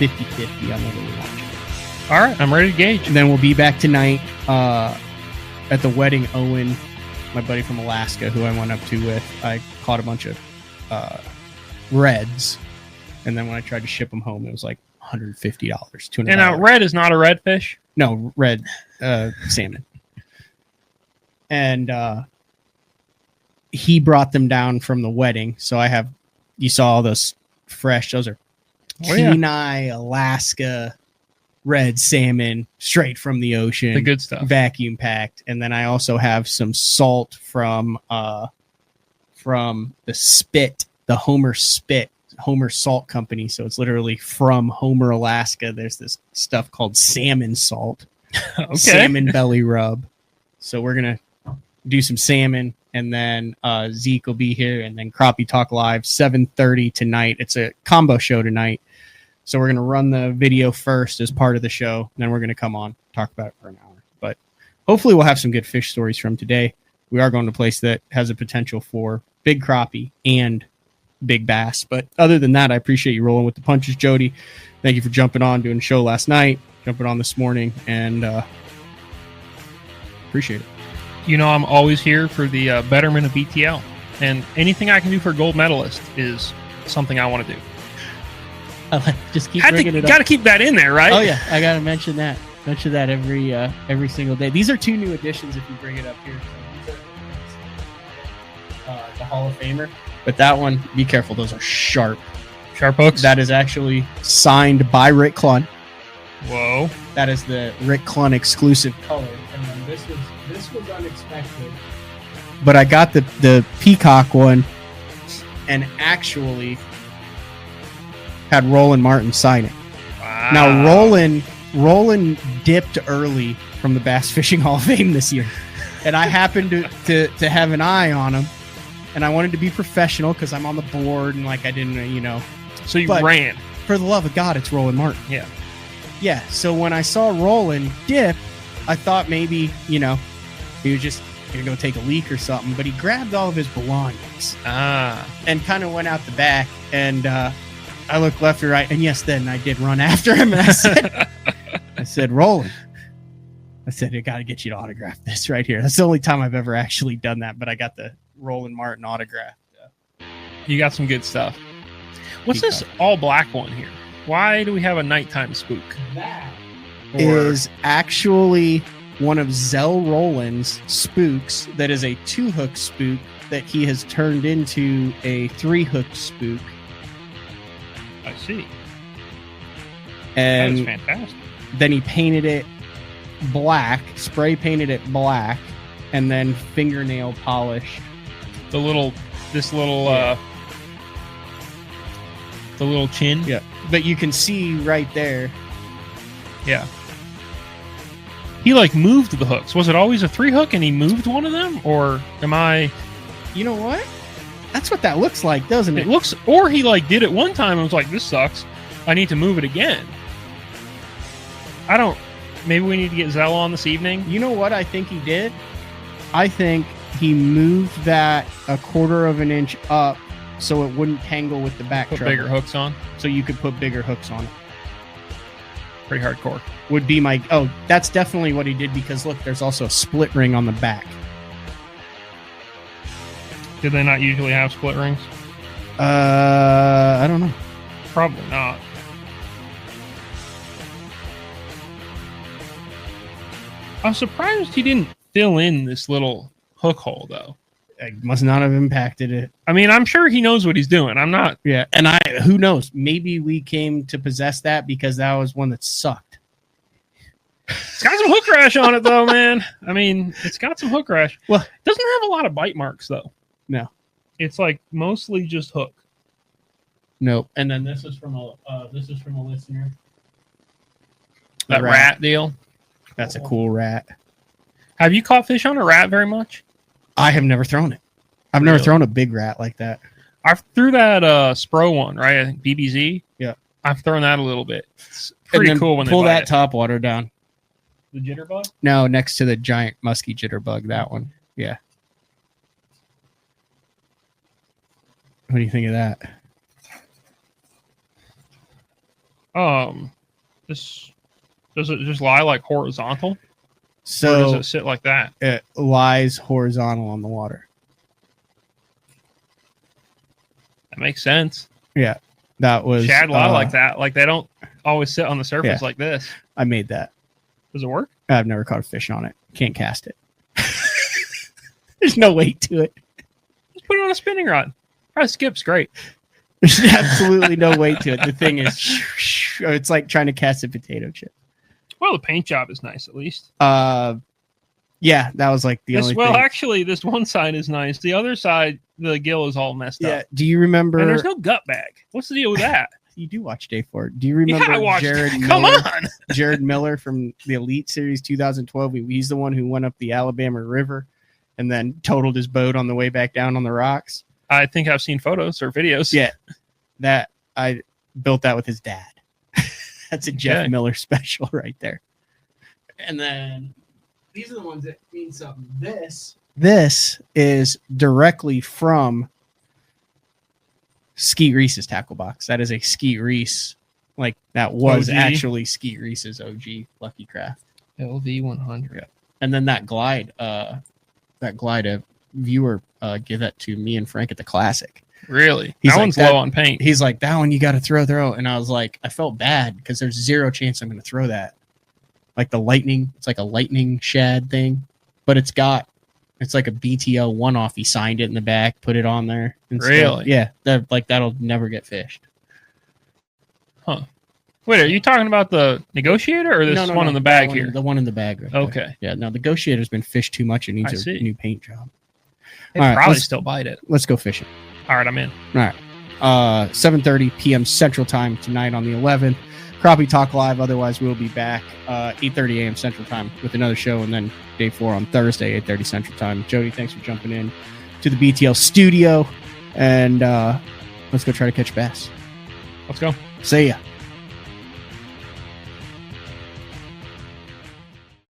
[SPEAKER 1] 50-50 on whether we launch it.
[SPEAKER 3] All right, I'm ready to gauge.
[SPEAKER 1] And then we'll be back tonight at the wedding. Owen, my buddy from Alaska, who I went up to with, I caught a bunch of reds. And then when I tried to ship them home, it was like $150. $200.
[SPEAKER 3] And now red is not a redfish?
[SPEAKER 1] No, red salmon. And he brought them down from the wedding. So you saw all those fresh, those are Kenai, Alaska red salmon straight from the ocean.
[SPEAKER 8] The good stuff.
[SPEAKER 1] Vacuum packed. And then I also have some salt from the Spit, the Homer Salt Company. So it's literally from Homer, Alaska. There's this stuff called salmon salt.
[SPEAKER 8] Okay.
[SPEAKER 1] Salmon belly rub. So we're going to do some salmon, and then Zeke will be here, and then Crappie Talk Live, 7:30 tonight. It's a combo show tonight. So we're going to run the video first as part of the show, and then we're going to come on, talk about it for an hour. But hopefully we'll have some good fish stories from today. We are going to a place that has a potential for big crappie and big bass. But other than that, I appreciate you rolling with the punches, Jody. Thank you for jumping on, doing a show last night, jumping on this morning, and appreciate it.
[SPEAKER 8] You know, I'm always here for the betterment of BTL. And anything I can do for a gold medalist is something I want to do.
[SPEAKER 1] Just keep bringing it up.
[SPEAKER 8] Got to keep that in there, right?
[SPEAKER 1] Oh yeah, I gotta mention that. Mention that every single day. These are 2 new additions if you bring it up here. So these are the Hall of Famer, but that one, be careful. Those are sharp.
[SPEAKER 8] Sharp hooks.
[SPEAKER 1] That is actually signed by Rick Clun.
[SPEAKER 8] Whoa.
[SPEAKER 1] That is the Rick Clun exclusive color. And then this was unexpected. But I got the peacock one, and actually had Roland Martin sign it.
[SPEAKER 8] Wow.
[SPEAKER 1] Now Roland dipped early from the Bass Fishing Hall of Fame this year, and I happened to have an eye on him, and I wanted to be professional because I'm on the board and like I didn't,
[SPEAKER 8] So you
[SPEAKER 1] but
[SPEAKER 8] ran.
[SPEAKER 1] For the love of God, it's Roland Martin. Yeah. So when I saw Roland dip, I thought maybe he was just gonna go take a leak or something, but he grabbed all of his belongings and kind of went out the back, and I looked left or right, and yes, then I did run after him, and I said, Roland, I got to get you to autograph this right here. That's the only time I've ever actually done that, but I got the Roland Martin autograph.
[SPEAKER 8] You got some good stuff. What's this all black one here? Why do we have a nighttime spook?
[SPEAKER 1] That is actually one of Zell Roland's spooks that is a 2-hook spook that he has turned into a 3-hook spook.
[SPEAKER 8] I see.
[SPEAKER 1] And
[SPEAKER 8] that is fantastic.
[SPEAKER 1] Then he painted it black, spray painted it black, and then fingernail polished
[SPEAKER 8] the little chin.
[SPEAKER 1] Yeah. But you can see right there.
[SPEAKER 8] Yeah. He moved the hooks. Was it always a 3-hook and he moved one of them? Or am I...
[SPEAKER 1] You know what? That's what that looks like, doesn't it?
[SPEAKER 8] It looks... Or he did it one time and was like, this sucks. I need to move it again. I don't... Maybe we need to get Zell on this evening.
[SPEAKER 1] You know what I think he did? I think he moved that 1/4 of an inch up so it wouldn't tangle with the back
[SPEAKER 8] Put
[SPEAKER 1] treble.
[SPEAKER 8] bigger hooks on.
[SPEAKER 1] So you could put bigger hooks on it.
[SPEAKER 8] Pretty hardcore.
[SPEAKER 1] Would be my... Oh, that's definitely what he did, because look, there's also a split ring on the back.
[SPEAKER 8] Did they not usually have split rings?
[SPEAKER 1] I don't know.
[SPEAKER 8] Probably not. I'm surprised he didn't fill in this little hook hole, though.
[SPEAKER 1] It must not have impacted it.
[SPEAKER 8] I mean, I'm sure he knows what he's doing. I'm not.
[SPEAKER 1] Yeah, and who knows? Maybe we came to possess that because that was one that sucked.
[SPEAKER 8] It's got some hook rash on it, though, man. I mean, it's got some hook rash.
[SPEAKER 1] Well,
[SPEAKER 8] it doesn't have a lot of bite marks, though.
[SPEAKER 1] No.
[SPEAKER 8] It's mostly just hook.
[SPEAKER 1] Nope. And then this is from a listener.
[SPEAKER 8] That rat deal.
[SPEAKER 1] That's a cool rat.
[SPEAKER 8] Have you caught fish on a rat very much?
[SPEAKER 1] I have never thrown it. I've never thrown a big rat like that.
[SPEAKER 8] I threw that Spro one, right? I think BBZ.
[SPEAKER 1] Yeah.
[SPEAKER 8] I've thrown that a little bit. It's pretty cool when they
[SPEAKER 1] pull
[SPEAKER 8] bite
[SPEAKER 1] that
[SPEAKER 8] it.
[SPEAKER 1] top water down.
[SPEAKER 8] The jitterbug?
[SPEAKER 1] No, next to the giant musky jitterbug, that one. Yeah. What do you think of that?
[SPEAKER 8] Does it just lie horizontal?
[SPEAKER 1] So
[SPEAKER 8] or does it sit like that?
[SPEAKER 1] It lies horizontal on the water.
[SPEAKER 8] That makes sense.
[SPEAKER 1] Yeah. That was
[SPEAKER 8] Shad lie like that. Like they don't always sit on the surface like this.
[SPEAKER 1] I made that.
[SPEAKER 8] Does it work?
[SPEAKER 1] I've never caught a fish on it. Can't cast it. There's no weight to it.
[SPEAKER 8] Just put it on a spinning rod. Probably skips great.
[SPEAKER 1] There's absolutely no weight to it. The thing is, it's like trying to cast a potato chip.
[SPEAKER 8] Well, the paint job is nice, at least.
[SPEAKER 1] Yeah, that was like the only thing.
[SPEAKER 8] Actually, this one side is nice. The other side, the gill is all messed up.
[SPEAKER 1] Do you remember?
[SPEAKER 8] And there's no gut bag. What's the deal with that?
[SPEAKER 1] You do watch Day 4. Do you remember
[SPEAKER 8] I watched
[SPEAKER 1] Jared
[SPEAKER 8] it.
[SPEAKER 1] Miller?
[SPEAKER 8] Come on.
[SPEAKER 1] Jared Miller from the Elite Series 2012. He's the one who went up the Alabama River and then totaled his boat on the way back down on the rocks.
[SPEAKER 8] I think I've seen photos or videos.
[SPEAKER 1] Yeah, that I built that with his dad. That's a Jeff
[SPEAKER 8] Okay.
[SPEAKER 1] Miller special right there. And then these are the ones that mean something. This is directly from Skeet Reese's tackle box. That is a Skeet Reese. Like that was
[SPEAKER 8] OG.
[SPEAKER 1] actually Skeet Reese's OG Lucky Craft.
[SPEAKER 8] LV100.
[SPEAKER 1] And then that glide, a viewer gave that to me and Frank at the Classic.
[SPEAKER 8] Really?
[SPEAKER 1] He's
[SPEAKER 8] That
[SPEAKER 1] like,
[SPEAKER 8] one's
[SPEAKER 1] that-
[SPEAKER 8] low on paint.
[SPEAKER 1] He's like, that one you got to throw. And I was like, I felt bad because there's zero chance I'm going to throw that. Like the lightning, it's like a lightning shad thing, but it's like a BTO one-off. He signed it in the back, put it on there. And stuff.
[SPEAKER 8] Really?
[SPEAKER 1] Yeah. That'll never get fished.
[SPEAKER 8] Huh. Wait, are you talking about the negotiator or this
[SPEAKER 1] No,
[SPEAKER 8] one in the bag here?
[SPEAKER 1] The one in the bag. Right there.
[SPEAKER 8] Okay.
[SPEAKER 1] Yeah. No, the negotiator's been fished too much. It needs
[SPEAKER 8] I
[SPEAKER 1] a
[SPEAKER 8] see.
[SPEAKER 1] new paint job.
[SPEAKER 8] They
[SPEAKER 1] All right,
[SPEAKER 8] probably
[SPEAKER 1] let's-
[SPEAKER 8] still bite it.
[SPEAKER 1] Let's go fishing.
[SPEAKER 8] All right, I'm in.
[SPEAKER 1] All right. 7:30 p.m. Central Time tonight on the 11th. Crappie Talk Live. Otherwise, we'll be back 8:30 a.m. Central Time with another show, and then Day 4 on Thursday, 8:30 Central Time. Jody, thanks for jumping in to the BTL studio, and let's go try to catch bass.
[SPEAKER 8] Let's go.
[SPEAKER 1] See ya.